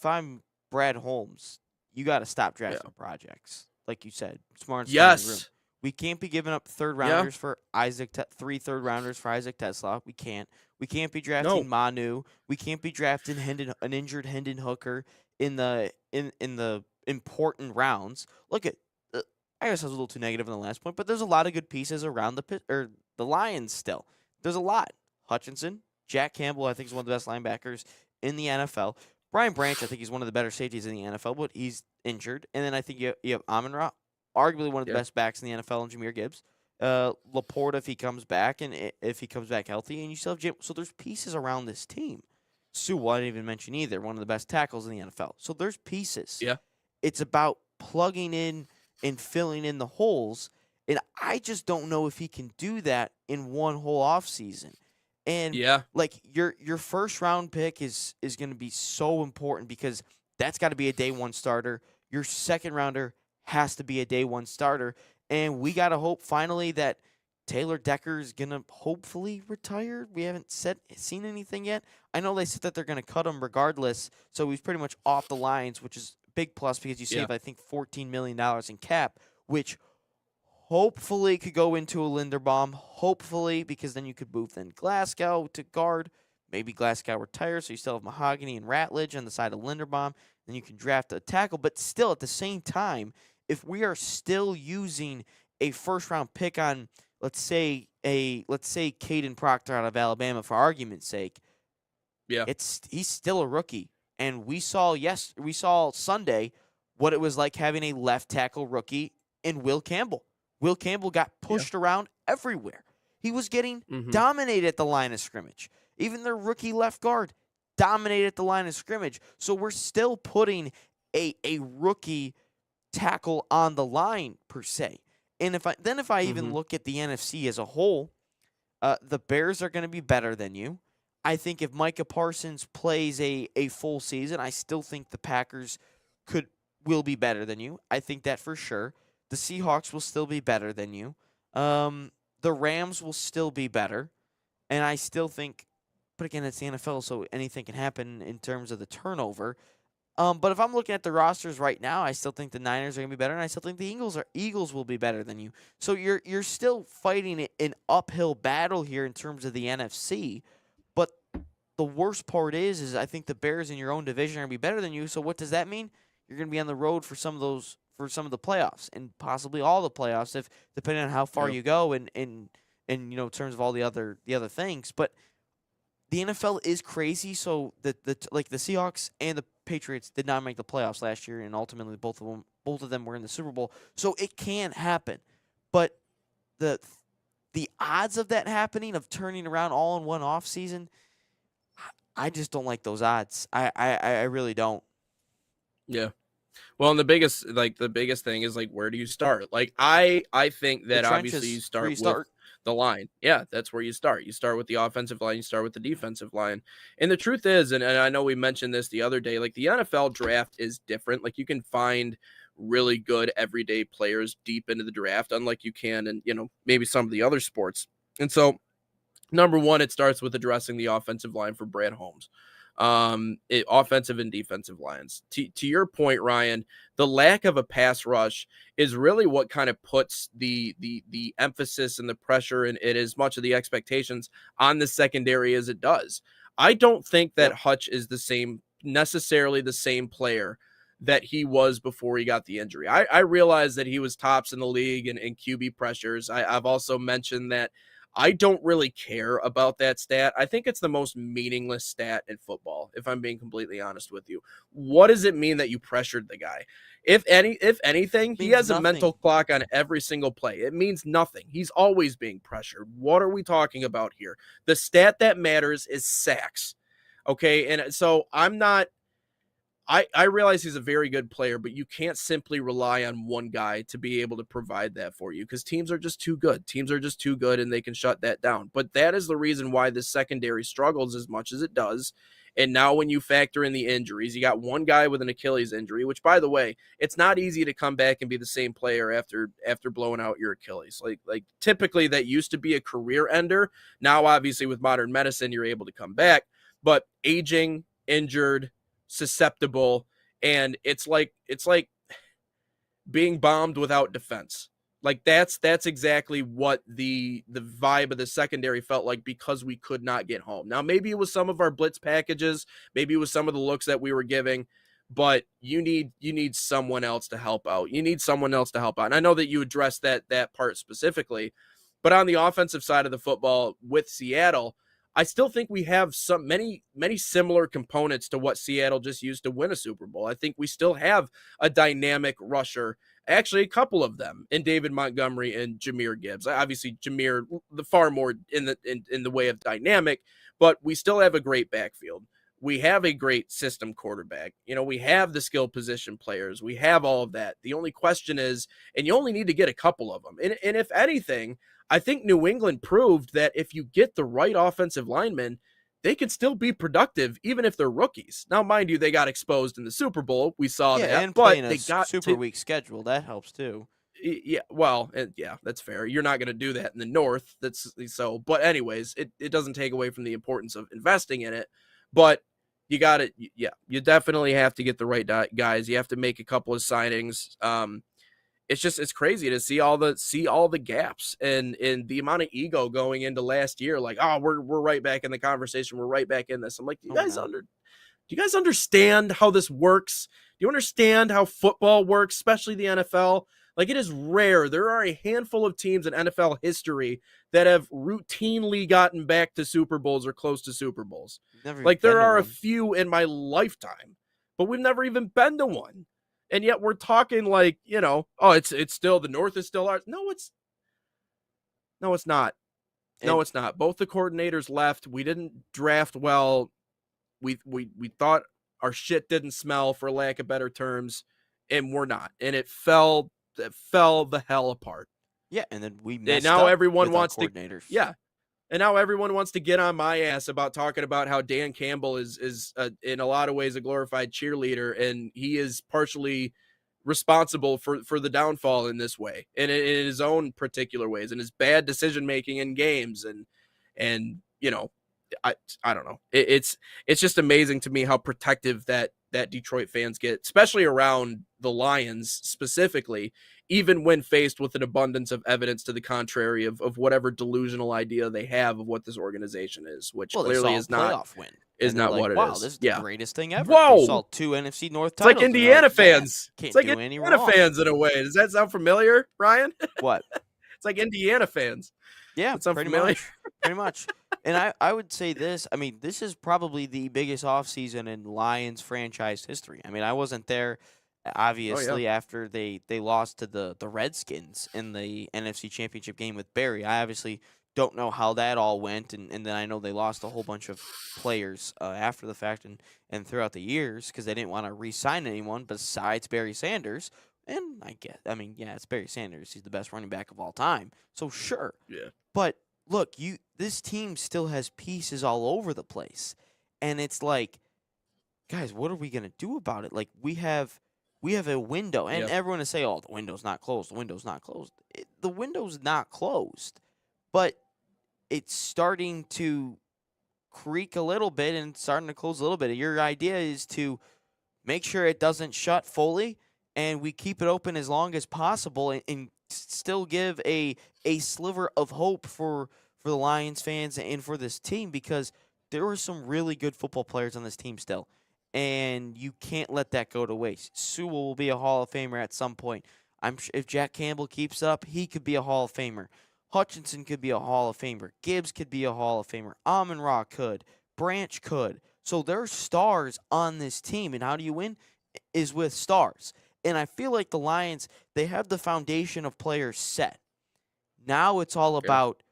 I'm Brad Holmes, you got to stop drafting projects. Like you said, smart. Yes. We can't be giving up third rounders for three third rounders for Isaac Tesla. We can't. We can't be drafting Manu. We can't be drafting an injured Hendon Hooker in the important rounds. Look at, I guess I was a little too negative in the last point, but there's a lot of good pieces around the Lions still. There's a lot. Hutchinson, Jack Campbell, I think is one of the best linebackers in the NFL. Brian Branch, I think he's one of the better safeties in the NFL, but he's injured. And then I think you have Amon-Ra, arguably one of the best backs in the NFL, and Jahmyr Gibbs. Laporta, if he comes back, and if he comes back healthy, and you still have Jim. So there's pieces around this team. Sewell, I didn't even mention either, one of the best tackles in the NFL. So there's pieces. Yeah. It's about plugging in and filling in the holes, and I just don't know if he can do that in one whole offseason. And like your first round pick is going to be so important, because that's got to be a day one starter. Your second rounder has to be a day one starter. And we got to hope finally that Taylor Decker is going to hopefully retire. We haven't seen anything yet. I know they said that they're going to cut him regardless, so he's pretty much off the lines, which is a big plus because you save, I think, $14 million in cap, which hopefully could go into a Linderbaum. Hopefully, because then you could move Glasgow to guard. Maybe Glasgow retires, so you still have Mahogany and Ratledge on the side of Linderbaum. Then you can draft a tackle. But still, at the same time, if we are still using a first-round pick on, let's say Caden Proctor out of Alabama for argument's sake, he's still a rookie. And we saw Sunday what it was like having a left tackle rookie in Will Campbell. Will Campbell got pushed around everywhere. He was getting dominated at the line of scrimmage. Even their rookie left guard dominated at the line of scrimmage. So we're still putting a rookie tackle on the line, per se. And if I even look at the NFC as a whole, the Bears are going to be better than you. I think if Micah Parsons plays a full season, I still think the Packers will be better than you. I think that for sure. The Seahawks will still be better than you. The Rams will still be better, and I still think. But again, it's the NFL, so anything can happen in terms of the turnover. But if I'm looking at the rosters right now, I still think the Niners are going to be better, and I still think the Eagles will be better than you. So you're still fighting an uphill battle here in terms of the NFC. But the worst part is I think the Bears in your own division are going to be better than you. So what does that mean? You're going to be on the road for some of the playoffs and possibly all the playoffs, if depending on how far you go and in terms of all the other things. But the NFL is crazy, so the Seahawks and the Patriots did not make the playoffs last year, and ultimately both of them were in the Super Bowl. So it can happen, but the odds of that happening, of turning around all in one off season, I just don't like those odds. I really don't. Yeah. Well, and the biggest thing is, like, where do you start? Like, I think that obviously you start with the line. Yeah, that's where you start. You start with the offensive line, you start with the defensive line. And the truth is, and I know we mentioned this the other day, like, the NFL draft is different. Like, you can find really good everyday players deep into the draft, unlike you can in, maybe some of the other sports. And so, number one, it starts with addressing the offensive line for Brad Holmes. Offensive and defensive lines. To your point, Ryan, the lack of a pass rush is really what kind of puts the emphasis and the pressure and as much of the expectations on the secondary as it does. I don't think that Hutch is necessarily the same player that he was before he got the injury. I realize that he was tops in the league in QB pressures. I've also mentioned that I don't really care about that stat. I think it's the most meaningless stat in football, if I'm being completely honest with you. What does it mean that you pressured the guy? If anything, he has a mental clock on every single play. It means nothing. He's always being pressured. What are we talking about here? The stat that matters is sacks. Okay, and so I realize he's a very good player, but you can't simply rely on one guy to be able to provide that for you, because teams are just too good. Teams are just too good, and they can shut that down. But that is the reason why this secondary struggles as much as it does. And now when you factor in the injuries, you got one guy with an Achilles injury, which, by the way, it's not easy to come back and be the same player after blowing out your Achilles. Like typically that used to be a career ender. Now, obviously, with modern medicine, you're able to come back. But aging, injured, susceptible, and it's like being bombed without defense. Like that's exactly what the vibe of the secondary felt like, because we could not get home. Now, maybe it was some of our blitz packages, maybe it was some of the looks that we were giving, but you need someone else to help out. You need someone else to help out. And I know that you addressed that part specifically, but on the offensive side of the football with Seattle, I still think we have many similar components to what Seattle just used to win a Super Bowl. I think we still have a dynamic rusher, actually a couple of them, in David Montgomery and Jahmyr Gibbs. Obviously, Jahmyr the far more in the way of dynamic, but we still have a great backfield. We have a great system quarterback. We have the skill position players. We have all of that. The only question is, and you only need to get a couple of them. And if anything, I think New England proved that if you get the right offensive linemen, they can still be productive, even if they're rookies. Now, mind you, they got exposed in the Super Bowl. We saw that. And but playing they got super weak schedule. That helps too. Yeah, well, yeah, that's fair. You're not going to do that in the North. That's so. But anyways, it doesn't take away from the importance of investing in it. But you got it. Yeah, you definitely have to get the right guys. You have to make a couple of signings. It's crazy to see all the gaps and the amount of ego going into last year. Like, oh, we're right back in the conversation. We're right back in this. I'm like, do you guys understand how this works? Do you understand how football works, especially the NFL? Like, it is rare. There are a handful of teams in NFL history that have routinely gotten back to Super Bowls or close to Super Bowls. Like, there are a few in my lifetime, but we've never even been to one. And yet we're talking like, oh, it's still, the North is still ours. No, it's not. No, it's not. Both the coordinators left. We didn't draft well. We thought our shit didn't smell, for lack of better terms, and we're not. And it fell the hell apart. Yeah, and then we messed now up everyone with wants our coordinators. Yeah. And now everyone wants to get on my ass about talking about how Dan Campbell is in a lot of ways a glorified cheerleader, and he is partially responsible for the downfall in this way, and in his own particular ways, and his bad decision making in games, and you know, I don't know. It's just amazing to me how protective that Detroit fans get, especially around the Lions specifically, even when faced with an abundance of evidence to the contrary of whatever delusional idea they have of what this organization is, which clearly is not playoff win. Is not like, what it wow, is. This is the greatest thing ever. Whoa! We saw 2 NFC North It's like titles. Indiana fans. Can't It's like do any Indiana wrong. fans in a way. Does that sound familiar, Ryan? What? It's like Indiana fans. Yeah, That sound pretty familiar? much. Pretty much. And I would say this. I mean, this is probably the biggest offseason in Lions franchise history. I mean, I wasn't there, obviously, after they lost to the Redskins in the NFC Championship game with Barry. I obviously don't know how that all went, and then I know they lost a whole bunch of players after the fact and throughout the years because they didn't want to re-sign anyone besides Barry Sanders. And it's Barry Sanders. He's the best running back of all time. So sure. Yeah. But look, this team still has pieces all over the place. And it's like, guys, what are we going to do about it? Like we have a window, and everyone is saying, "Oh, the window's not closed. The window's not closed." The window's not closed. But it's starting to creak a little bit and starting to close a little bit. Your idea is to make sure it doesn't shut fully, and we keep it open as long as possible and still give a sliver of hope for the Lions fans and for this team, because there were some really good football players on this team still, and you can't let that go to waste. Sewell will be a Hall of Famer at some point. I'm sure if Jack Campbell keeps up, he could be a Hall of Famer. Hutchinson could be a Hall of Famer. Gibbs could be a Hall of Famer. Amon-Ra could. Branch could. So there's stars on this team, and how do you win? Is with stars. And I feel like the Lions, they have the foundation of players set. Now it's all about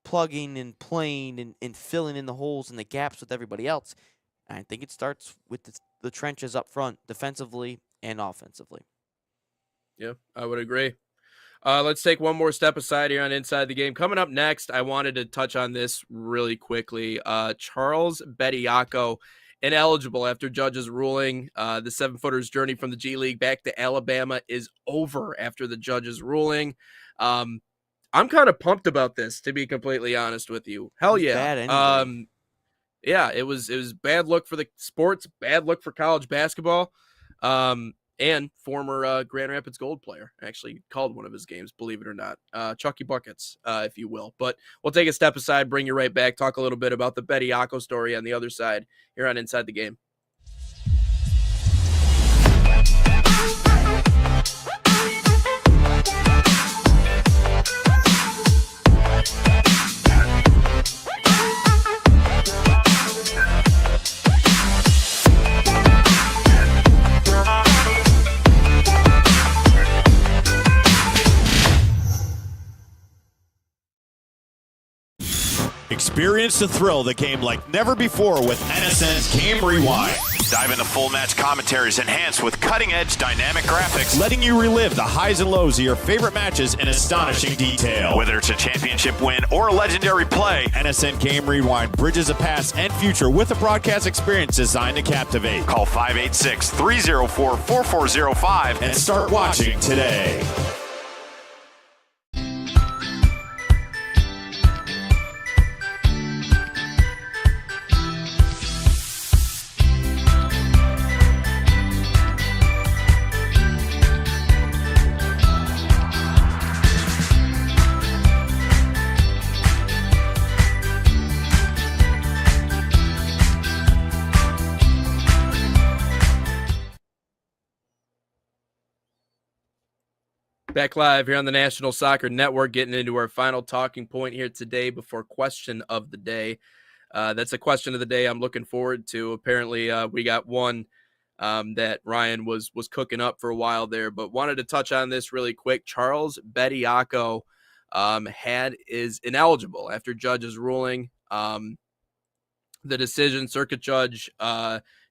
plugging and playing and filling in the holes and the gaps with everybody else. And I think it starts with the trenches up front, defensively and offensively. Yeah, I would agree. Let's take one more step aside here on Inside the Game. Coming up next, I wanted to touch on this really quickly. Charles Bediako, ineligible after judges ruling. The 7-footer's journey from the G League back to Alabama is over after the judges ruling. I'm kind of pumped about this, to be completely honest with you. Hell yeah. Bad anyway. Yeah, it was bad luck for the sports, bad luck for college basketball. And former Grand Rapids Gold player actually called one of his games, believe it or not. Chucky Buckets, if you will. But we'll take a step aside, bring you right back, talk a little bit about the Bediako story on the other side here on Inside the Game. Experience the thrill of the game like never before with NSN's Game Rewind. Dive into full match commentaries enhanced with cutting-edge dynamic graphics. Letting you relive the highs and lows of your favorite matches in astonishing detail. Whether it's a championship win or a legendary play, NSN Game Rewind bridges the past and future with a broadcast experience designed to captivate. call 586-304-4405 And start watching today. Back live here on the National Soccer Network, getting into our final talking point here today before question of the day. That's a question of the day I'm looking forward to. Apparently, we got one that Ryan was cooking up for a while there, but wanted to touch on this really quick. Charles Bediako is ineligible after judges ruling. The decision, circuit judge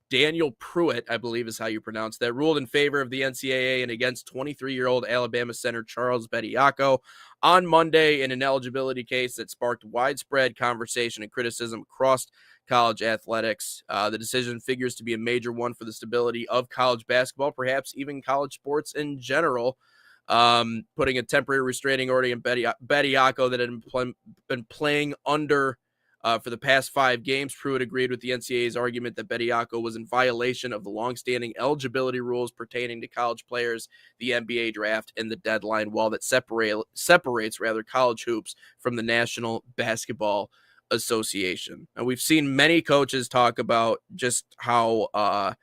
Daniel Pruitt, I believe is how you pronounce that, ruled in favor of the NCAA and against 23-year-old Alabama center Charles Bediako on Monday in an eligibility case that sparked widespread conversation and criticism across college athletics. The decision figures to be a major one for the stability of college basketball, perhaps even college sports in general. Putting a temporary restraining order in Bediako that had been playing under for the past 5 games. Pruitt agreed with the NCAA's argument that Bediako was in violation of the longstanding eligibility rules pertaining to college players, the NBA draft, and the deadline wall that separates college hoops from the National Basketball Association. And we've seen many coaches talk about just how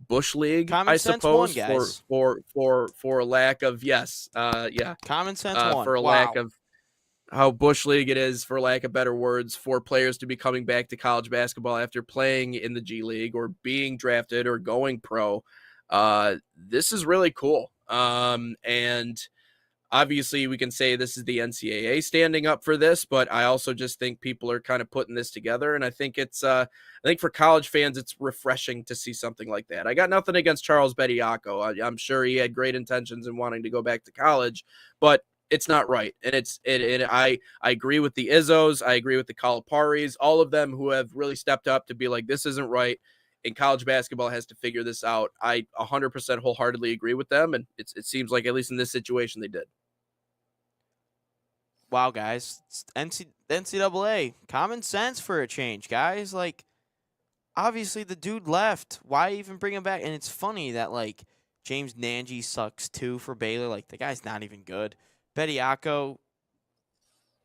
Bush League, Common I sense suppose, won, guys. for a lack of Common sense won. for a lack of how Bush League it is, for lack of better words, for players to be coming back to college basketball after playing in the G League or being drafted or going pro. This is really cool. And obviously we can say this is the NCAA standing up for this, but I also just think people are kind of putting this together. And I think I think for college fans, it's refreshing to see something like that. I got nothing against Charles Bediako. I'm sure he had great intentions in wanting to go back to college, but it's not right. And I agree with the Izzos. I agree with the Caliparis, all of them who have really stepped up to be like, this isn't right. And college basketball has to figure this out. I 100% wholeheartedly agree with them. And it seems like, at least in this situation, they did. Wow, guys. It's NCAA. Common sense for a change, guys. Like, obviously the dude left. Why even bring him back? And it's funny that, like, James Nanji sucks too for Baylor. Like, the guy's not even good. Bediako,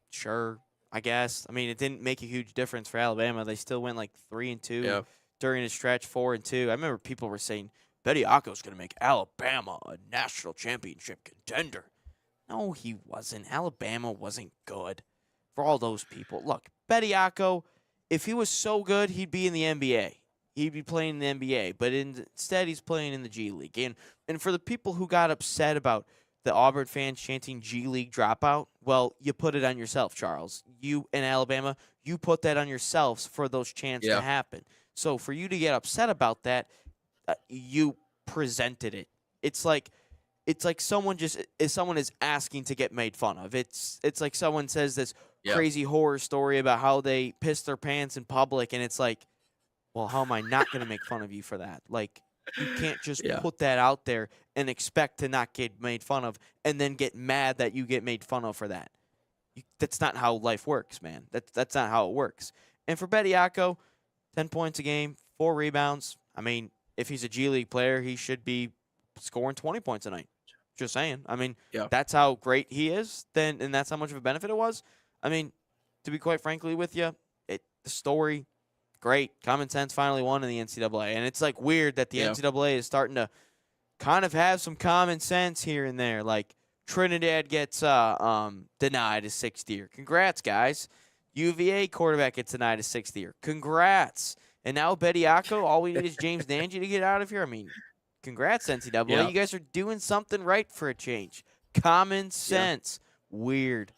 sure, I guess. I mean, it didn't make a huge difference for Alabama. They still went like 3-2 during a stretch, 4-2. I remember people were saying Bediako's going to make Alabama a national championship contender. No, he wasn't. Alabama wasn't good for all those people. Look, Bediako, if he was so good, he'd be in the NBA. He'd be playing in the NBA. But instead, he's playing in the G League. And for the people who got upset about the Auburn fans chanting G League dropout, well, you put it on yourself, Charles. You in Alabama, you put that on yourselves for those chants to happen. So for you to get upset about that, you presented it. It's like someone is asking to get made fun of. It's like someone says this crazy horror story about how they pissed their pants in public, and it's like, well, how am I not going to make fun of you for that? Like, you can't just put that out there and expect to not get made fun of and then get mad that you get made fun of for that. That's not how life works, man. That's not how it works. And for Bediako, 10 points a game, 4 rebounds. I mean, if he's a G League player, he should be scoring 20 points a night. Just saying. I mean, that's how great he is, and that's how much of a benefit it was. I mean, to be quite frankly with you, the story, great. Common sense finally won in the NCAA. And it's like weird that the NCAA is starting to kind of have some common sense here and there. Like Trinidad gets denied his 6th year. Congrats, guys. UVA quarterback gets denied his 6th year. Congrats. And now Bediako, all we need is James Nanji to get out of here. I mean, congrats, NCAA. You guys are doing something right for a change. Common sense. Weird.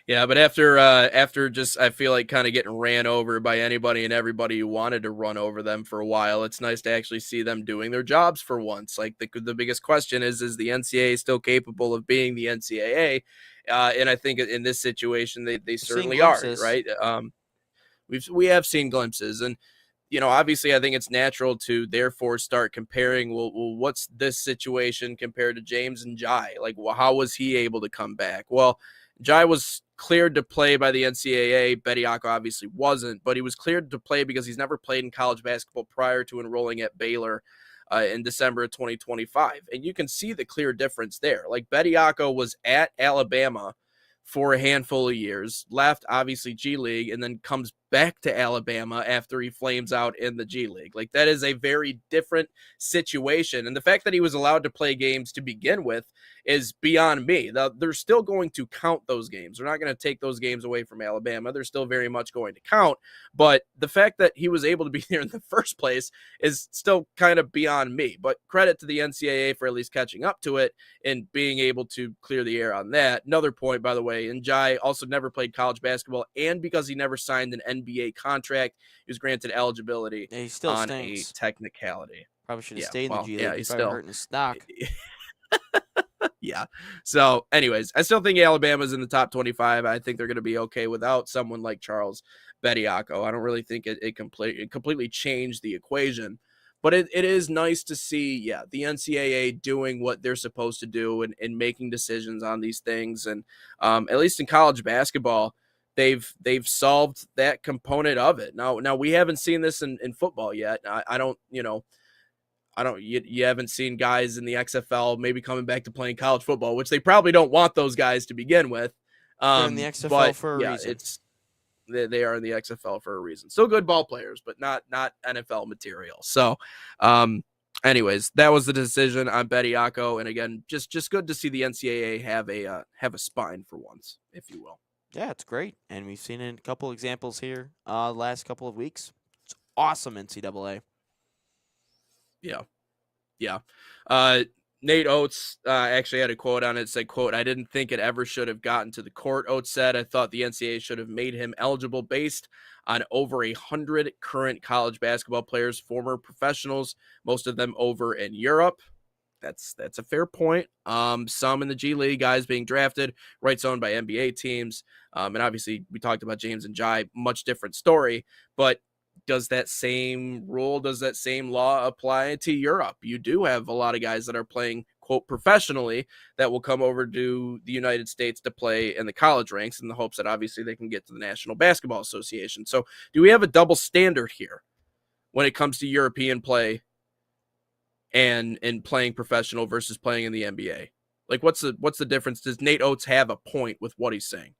Yeah, but after just, I feel like, kind of getting ran over by anybody and everybody who wanted to run over them for a while, it's nice to actually see them doing their jobs for once. Like, the biggest question is the NCAA still capable of being the NCAA? And I think in this situation, they certainly are, right? We have seen glimpses, and obviously, I think it's natural to therefore start comparing. Well, what's this situation compared to James and Jai? Like, well, how was he able to come back? Well, Jai was cleared to play by the NCAA. Bediako obviously wasn't, but he was cleared to play because he's never played in college basketball prior to enrolling at Baylor in December of 2025. And you can see the clear difference there. Like, Bediako was at Alabama for a handful of years, left obviously G League, and then comes back to Alabama after he flames out in the G League. Like, that is a very different situation. And the fact that he was allowed to play games to begin with is beyond me. They're still going to count those games. They're not going to take those games away from Alabama. They're still very much going to count. But the fact that he was able to be there in the first place is still kind of beyond me. But credit to the NCAA for at least catching up to it and being able to clear the air on that. Another point, by the way, Njai also never played college basketball, and because he never signed an NBA contract, he was granted eligibility he still on stinks. a technicality. Probably should have stayed in the G League. He's probably still hurting his stock. Yeah. So, anyways, I still think Alabama's in the top 25. I think they're going to be okay without someone like Charles Bediako. I don't really think it completely changed the equation. But it is nice to see, yeah, the NCAA doing what they're supposed to do and making decisions on these things. And at least in college basketball, they've solved that component of it. Now we haven't seen this in football yet. I don't, you haven't seen guys in the XFL maybe coming back to playing college football, which they probably don't want those guys to begin with. They're in the XFL But for a yeah, reason. They are in the XFL for a reason. Still good ball players, but not NFL material. So, anyways, that was the decision on Bediako, and again, just good to see the NCAA have a spine for once, if you will. Yeah, it's great, and we've seen it in a couple examples here last couple of weeks. It's awesome, NCAA. Yeah. Nate Oates actually had a quote on it. It said, quote, "I didn't think it ever should have gotten to the court," Oates said. "I thought the NCAA should have made him eligible based on over 100 current college basketball players, former professionals, most of them over in Europe." That's a fair point. Some in the G League, guys being drafted, rights owned by NBA teams. And obviously we talked about James and Jai, much different story, but does that same law apply to Europe? You do have a lot of guys that are playing, quote, professionally that will come over to the United States to play in the college ranks in the hopes that obviously they can get to the National Basketball Association. So do we have a double standard here when it comes to European play and playing professional versus playing in the NBA? Like, what's the difference? Does Nate Oates have a point with what he's saying?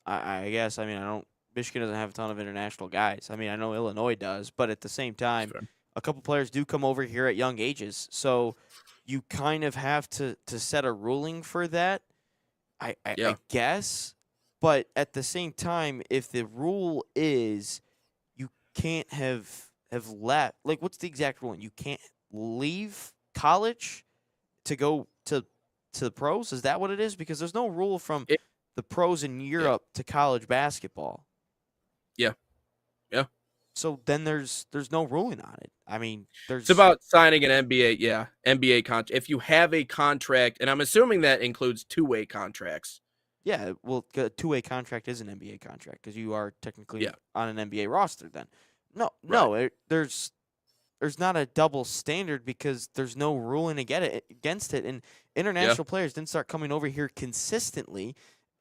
I guess. I mean, Michigan doesn't have a ton of international guys. I mean, I know Illinois does, but at the same time, a couple players do come over here at young ages. So you kind of have to set a ruling for that, I guess. But at the same time, if the rule is you can't have left, like, what's the exact ruling? You can't leave college to go to the pros? Is that what it is? Because there's no rule from the pros in Europe to college basketball. Yeah. So then there's no ruling on it. I mean, it's about signing an NBA contract. If you have a contract, and I'm assuming that includes two-way contracts. Yeah, well, a two-way contract is an NBA contract because you are technically on an NBA roster then. No, there's not a double standard because there's no ruling against it. And international players didn't start coming over here consistently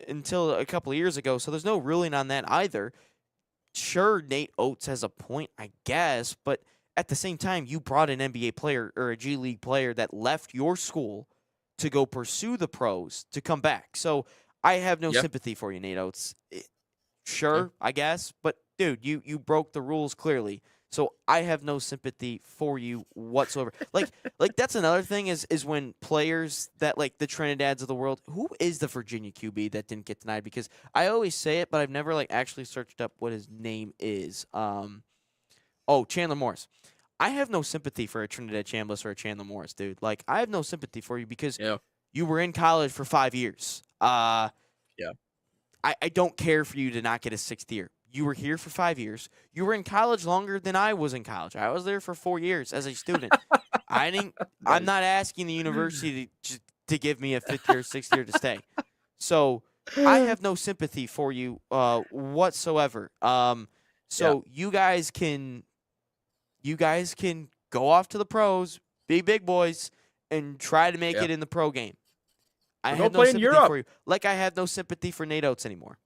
until a couple of years ago, so there's no ruling on that either. Sure, Nate Oates has a point, I guess, but at the same time, you brought an NBA player or a G League player that left your school to go pursue the pros to come back. So I have no sympathy for you, Nate Oates. Sure, I guess, but dude, you broke the rules clearly. So I have no sympathy for you whatsoever. Like that's another thing is when players that, like, the Trinidads of the world, who is the Virginia QB that didn't get denied? Because I always say it, but I've never actually searched up what his name is. Chandler Morris. I have no sympathy for a Trinidad Chambliss or a Chandler Morris, dude. Like, I have no sympathy for you because you were in college for 5 years. I don't care for you to not get a sixth year. You were here for 5 years. You were in college longer than I was in college. I was there for 4 years as a student. I'm not asking the university to give me a fifth year, sixth year to stay. So I have no sympathy for you whatsoever. You guys can go off to the pros, be big boys, and try to make it in the pro game. I have no sympathy for you. Like I have no sympathy for Nate Oates anymore.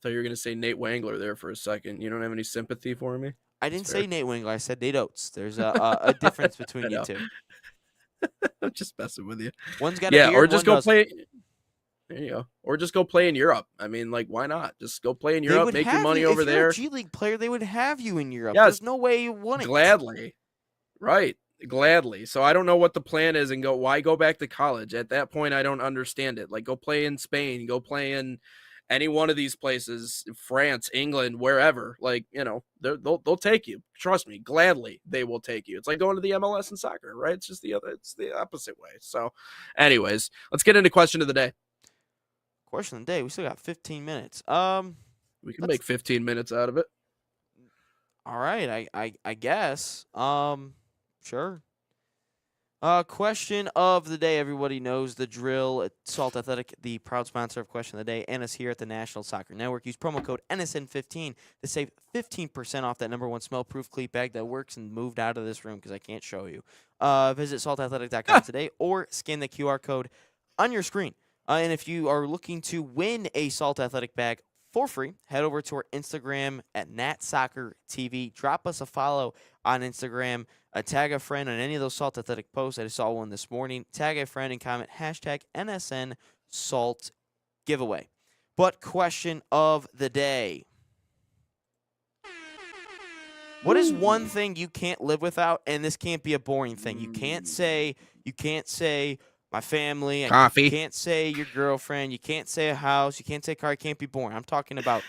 So you're going to say Nate Wangler there for a second. You don't have any sympathy for me? I didn't say Nate Wangler. I said Nate Oates. There's a difference between you two. I'm just messing with you. One's got a beard, or just one go play. There you go. Or just go play in Europe. I mean, like, why not? Just go play in Europe, make your money over there. If you're a G League player, they would have you in Europe. Yes. There's no way you wouldn't. Gladly. Right. Gladly. So I don't know what the plan is and why go back to college? At that point, I don't understand it. Like, go play in Spain, go play in any one of these places, France, England, wherever. Like, they'll take you. Trust me, gladly they will take you. It's like going to the MLS in soccer, right? It's just it's the opposite way. So anyways, let's get into question of the day. Question of the day. We still got 15 minutes. We can make 15 minutes out of it. All right, I guess. Sure. Question of the day. Everybody knows the drill. Salt Athletic, the proud sponsor of Question of the Day, and us here at the National Soccer Network. Use promo code NSN15 to save 15% off that #1 smell-proof cleat bag that works and moved out of this room because I can't show you. Visit saltathletic.com today or scan the QR code on your screen. And if you are looking to win a Salt Athletic bag for free, head over to our Instagram at NatSoccerTV. Drop us a follow on Instagram. Tag a friend on any of those Salt Athletic posts. I just saw one this morning. Tag a friend and comment hashtag NSN Salt giveaway. But question of the day. What is one thing you can't live without? And this can't be a boring thing. You can't say my family. Coffee. You can't say your girlfriend. You can't say a house. You can't say a car. It can't be boring. I'm talking about,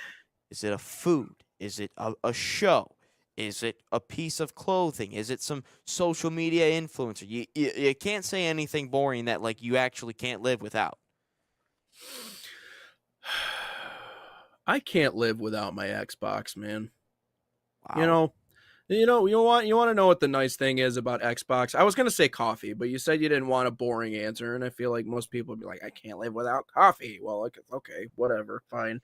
is it a food? Is it a show? Is it a piece of clothing? Is it some social media influencer? You can't say anything boring that like you actually can't live without. I can't live without my Xbox, man. Wow. You want to know what the nice thing is about Xbox? I was gonna say coffee, but you said you didn't want a boring answer, and I feel like most people would be like, I can't live without coffee. Well, okay, whatever, fine.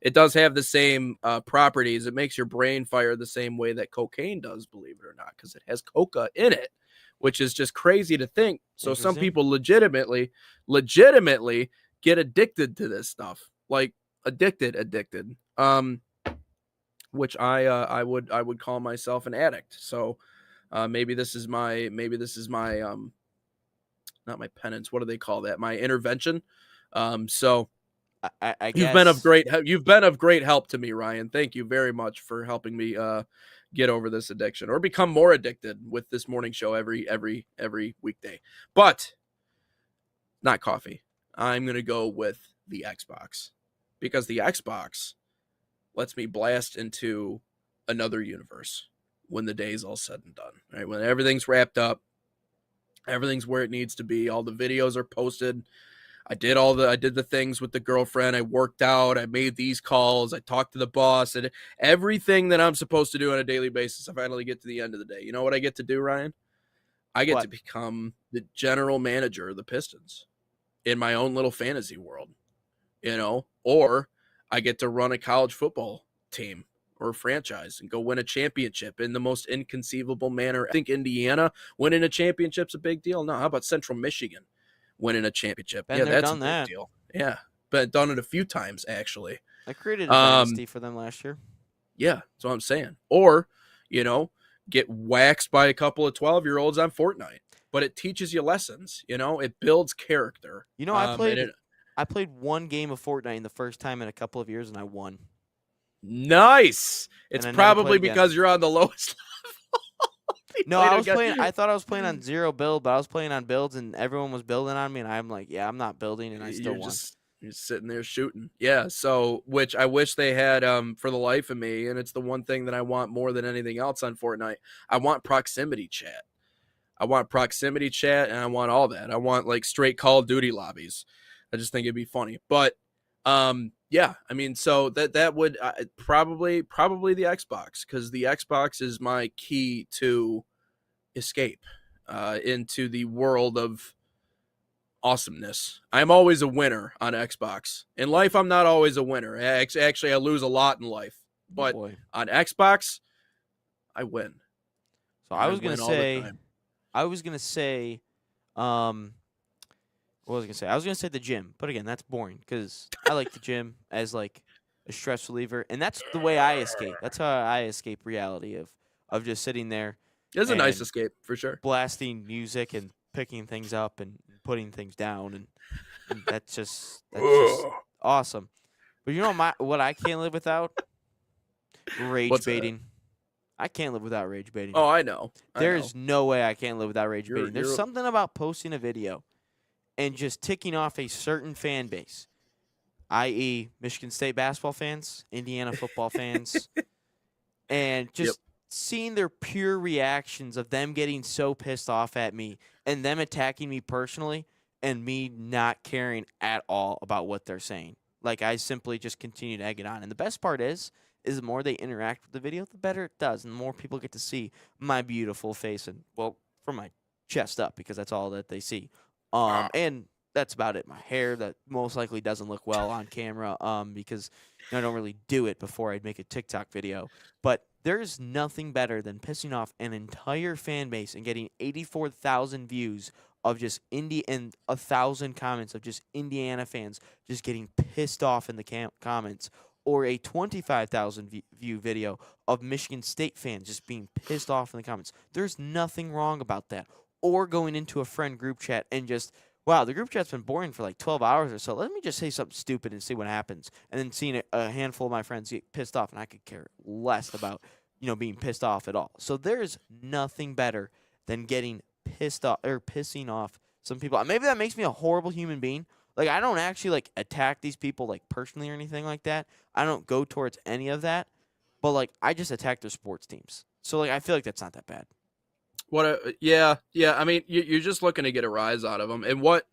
It does have the same properties. It makes your brain fire the same way that cocaine does, believe it or not, because it has coca in it, which is just crazy to think. So some people legitimately get addicted to this stuff, like addicted. Which I would call myself an addict. So maybe this is my not my penance. What do they call that? My intervention. So I guess you've been of great help to me, Ryan. Thank you very much for helping me get over this addiction or become more addicted with this morning show every weekday. But not coffee. I'm going to go with the Xbox because the Xbox lets me blast into another universe when the day's all said and done. Right? When everything's wrapped up, everything's where it needs to be. All the videos are posted. I did the things with the girlfriend. I worked out. I made these calls. I talked to the boss and everything that I'm supposed to do on a daily basis. I finally get to the end of the day. You know what I get to do, Ryan? I get to become the general manager of the Pistons in my own little fantasy world, or I get to run a college football team or a franchise and go win a championship in the most inconceivable manner. I think Indiana winning a championship's a big deal. No, how about Central Michigan winning a championship? Been there, that's done a big that. deal. Yeah, but done it a few times actually. I created a dynasty for them last year. Yeah, that's what I'm saying. Or, get waxed by a couple of 12-year-olds on Fortnite. But it teaches you lessons, it builds character. I played one game of Fortnite in the first time in a couple of years, and I won. Nice. It's I never probably played again. because you're on the lowest level. No, I thought I was playing on zero build, but I was playing on builds, and everyone was building on me, and I'm like, yeah, I'm not building, and I still won. You're sitting there shooting. Yeah, so which I wish they had for the life of me, and it's the one thing that I want more than anything else on Fortnite. I want proximity chat. And I want all that. I want like straight Call of Duty lobbies. I just think it'd be funny. But yeah, I mean, so that would probably the Xbox, because the Xbox is my key to escape into the world of awesomeness. I'm always a winner on Xbox. In life, I'm not always a winner. Actually, I lose a lot in life. But on Xbox, I win. So I was gonna say, what was I going to say? I was going to say the gym, but again, that's boring because I like the gym as like a stress reliever, and that's the way I escape. That's how I escape reality of just sitting there. It's a nice escape for sure. Blasting music and picking things up and putting things down, and that's just awesome. But you know what I can't live without? Rage baiting. I can't live without rage baiting. Oh, I know. There's no way I can't live without rage baiting. There's something about posting a video and just ticking off a certain fan base, i.e. Michigan State basketball fans, Indiana football fans, and just seeing their pure reactions of them getting so pissed off at me and them attacking me personally and me not caring at all about what they're saying. Like, I simply just continue to egg it on. And the best part is the more they interact with the video, the better it does, and the more people get to see my beautiful face and, well, from my chest up because that's all that they see. Wow. And that's about it. My hair that most likely doesn't look well on camera because I don't really do it before I'd make a TikTok video. But there's nothing better than pissing off an entire fan base and getting 84,000 views of just and 1,000 comments of just Indiana fans just getting pissed off in the comments, or a 25,000 view video of Michigan State fans just being pissed off in the comments. There's nothing wrong about that. Or going into a friend group chat and just, wow, the group chat's been boring for like 12 hours or so. Let me just say something stupid and see what happens. And then seeing a handful of my friends get pissed off, and I could care less about, being pissed off at all. So there's nothing better than getting pissed off or pissing off some people. Maybe that makes me a horrible human being. Like, I don't actually like attack these people like personally or anything like that. I don't go towards any of that. But like, I just attack their sports teams. So like, I feel like that's not that bad. Yeah. I mean, you're just looking to get a rise out of them. And what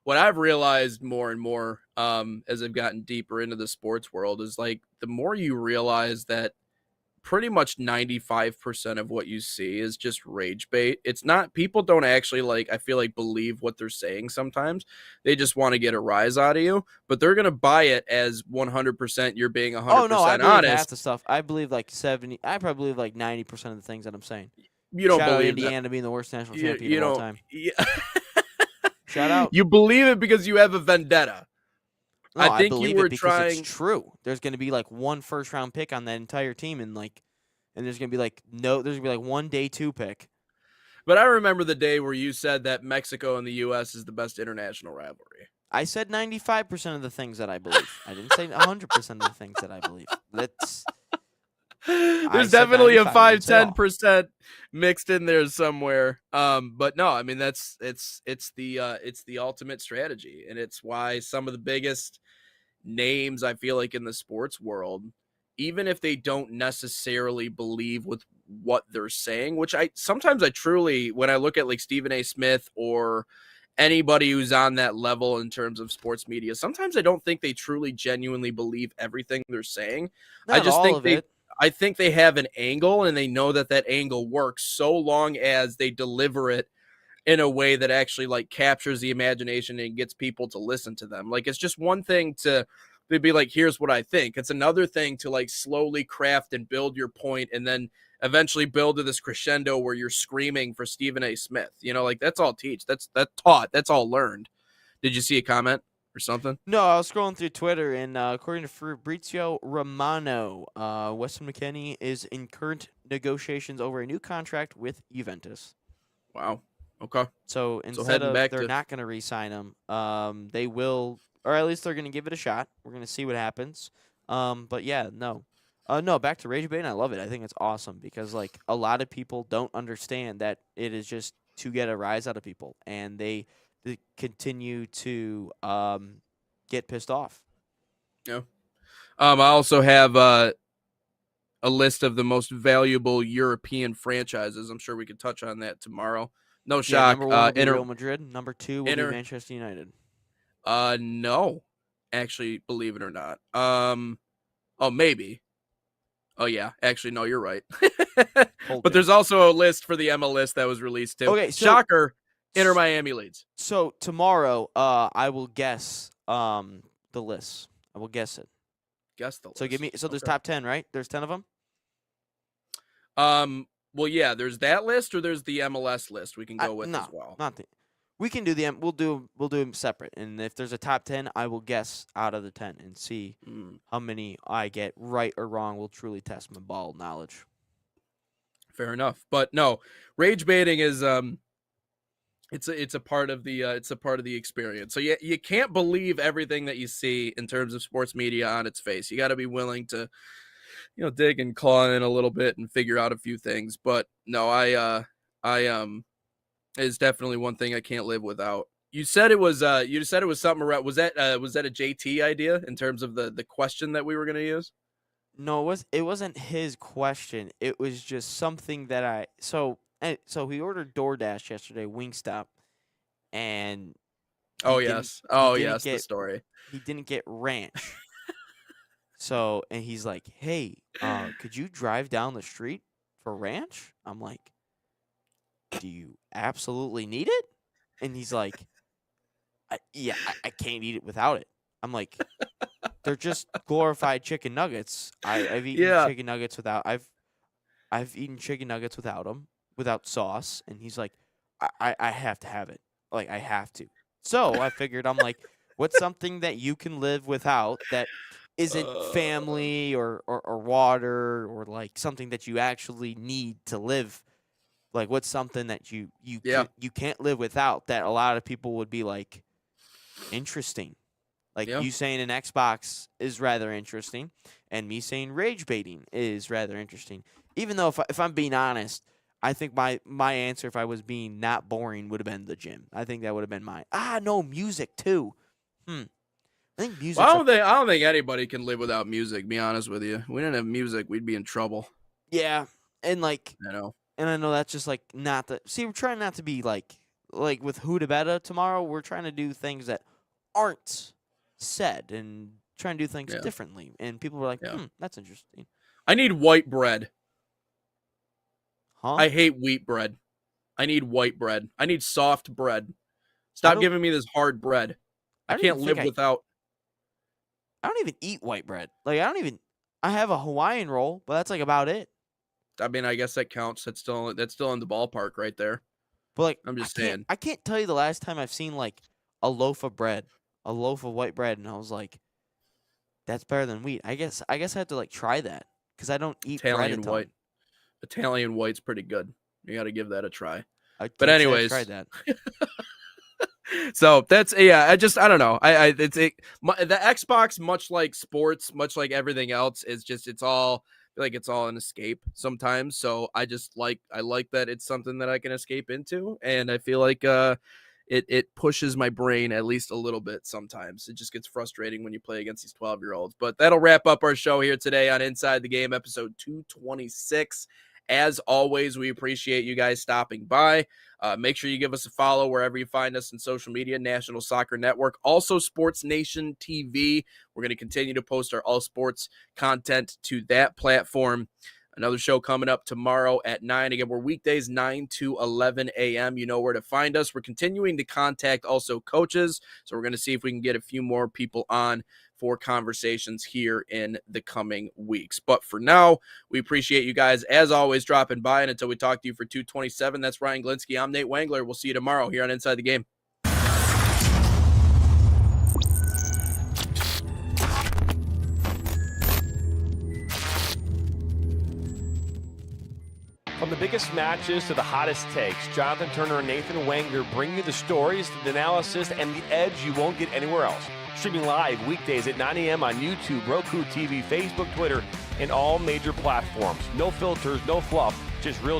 I've realized more and more as I've gotten deeper into the sports world is like the more you realize that pretty much 95% of what you see is just rage bait. It's not, people don't actually like, I feel like, believe what they're saying sometimes. They just want to get a rise out of you, but they're going to buy it as 100% you're being 100% Oh, no, I believe honest. half the stuff. I believe like 70, I probably believe like 90% of the things that I'm saying. You don't Shout out believe Indiana being the worst national that. champion of all time. Yeah. Shout out. You believe it because you have a vendetta. No, I think believe you were it because trying. it's true. There's going to be like one first round pick on that entire team, and there's going to be like there's going to be like one day 2 pick. But I remember the day where you said that Mexico and the U.S. is the best international rivalry. I said 95% of the things that I believe. I didn't say 100% of the things that I believe. There's definitely a 5-10% mixed in there somewhere. But no, I mean it's the ultimate strategy, and it's why some of the biggest names I feel like in the sports world, even if they don't necessarily believe with what they're saying, which I truly, when I look at like Stephen A. Smith or anybody who's on that level in terms of sports media, sometimes I don't think they truly genuinely believe everything they're saying. Not I just all think of it. I think they have an angle, and they know that angle works so long as they deliver it in a way that actually like captures the imagination and gets people to listen to them. Like, it's just one thing to be like, here's what I think. It's another thing to like slowly craft and build your point, and then eventually build to this crescendo where you're screaming for Stephen A. Smith. Like that's all teach. That's taught. That's all learned. Did you see a comment or something? No, I was scrolling through Twitter, and according to Fabrizio Romano, Weston McKennie is in current negotiations over a new contract with Juventus. Wow. Okay. So instead of back they're to- not going to re-sign him, they will, or at least they're going to give it a shot. We're going to see what happens. But yeah, no. No, back to rage bait. I love it. I think it's awesome because like a lot of people don't understand that it is just to get a rise out of people, and they continue to get pissed off. Yeah. I also have a list of the most valuable European franchises. I'm sure we could touch on that tomorrow. No shock. Number 1 will be Real Madrid. Number 2 will be Manchester United. No, actually, believe it or not. Oh, maybe. Oh yeah, actually, no, you're right. But there's also a list for the MLS that was released too. Okay, so, shocker. Inter Miami leads. So tomorrow, I will guess the list. I will guess it. Guess the list. So give me. So there's top 10, right? There's 10 of them. Well, yeah. There's that list, or there's the MLS list. We can go with no, as well. Not the. We can do we'll do them separate. And if there's a top 10, I will guess out of the 10 and see how many I get right or wrong. Will truly test my ball knowledge. Fair enough, but no, rage baiting is it's a part of the experience. So you can't believe everything that you see in terms of sports media on its face. You got to be willing to dig and claw in a little bit and figure out a few things. But no, I is definitely one thing I can't live without. You said it was something around, was that a JT idea in terms of the question that we were going to use? No, it wasn't his question. It was just something that so he ordered DoorDash yesterday, Wingstop, and the story. He didn't get ranch. And he's like, "Hey, could you drive down the street for ranch?" I'm like, do you absolutely need it? And he's like, I can't eat it without it. I'm like, they're just glorified chicken nuggets. I've eaten Yeah. chicken nuggets without. I've eaten chicken nuggets without them, without sauce. And he's like, I have to have it. Like, I have to. So I figured, I'm like, what's something that you can live without that isn't family or water or like something that you actually need to live? Like, what's something that you can't live without that a lot of people would be like, interesting. Like, you saying an Xbox is rather interesting, and me saying rage baiting is rather interesting. Even though, if I'm being honest, I think my answer, if I was being not boring, would have been the gym. I think that would have been mine. No, music too. I think music. Well, I don't think anybody can live without music. Be honest with you, if we didn't have music, we'd be in trouble. Yeah, and like, and I know that's just like not the. See, we're trying not to be like with Huda Beta tomorrow. We're trying to do things that aren't said and trying to do things differently. And people were like, that's interesting. I need white bread. Huh? I hate wheat bread. I need white bread. I need soft bread. Stop giving me this hard bread. I can't live without. I don't even eat white bread. Like, I have a Hawaiian roll, but that's like about it. I mean, I guess that counts. That's still in the ballpark right there. But like, I'm just saying. I can't tell you the last time I've seen like a loaf of bread, a loaf of white bread, and I was like, that's better than wheat. I guess I have to like try that because I don't eat Italian bread. White. Italian white's pretty good. You got to give that a try. But anyways, I tried that. So that's I don't know. The Xbox, much like sports, much like everything else, is just it's all an escape sometimes. So I like that it's something that I can escape into, and I feel like it pushes my brain at least a little bit sometimes. It just gets frustrating when you play against these 12-year-olds. But that'll wrap up our show here today on Inside the Game, episode 226. As always, we appreciate you guys stopping by. Make sure you give us a follow wherever you find us in social media, National Soccer Network, also Sports Nation TV. We're going to continue to post our all sports content to that platform. Another show coming up tomorrow at 9. Again, we're weekdays 9 to 11 a.m. You know where to find us. We're continuing to contact also coaches, so we're going to see if we can get a few more people on for conversations here in the coming weeks. But for now, we appreciate you guys, as always, dropping by. And until we talk to you for 227, that's Ryan Glinsky. I'm Nate Wangler. We'll see you tomorrow here on Inside the Game. From the biggest matches to the hottest takes, Jonathan Turner and Nathan Wangler bring you the stories, the analysis, and the edge you won't get anywhere else. Streaming live weekdays at 9 a.m. on YouTube, Roku TV, Facebook, Twitter, and all major platforms. No filters, no fluff, just real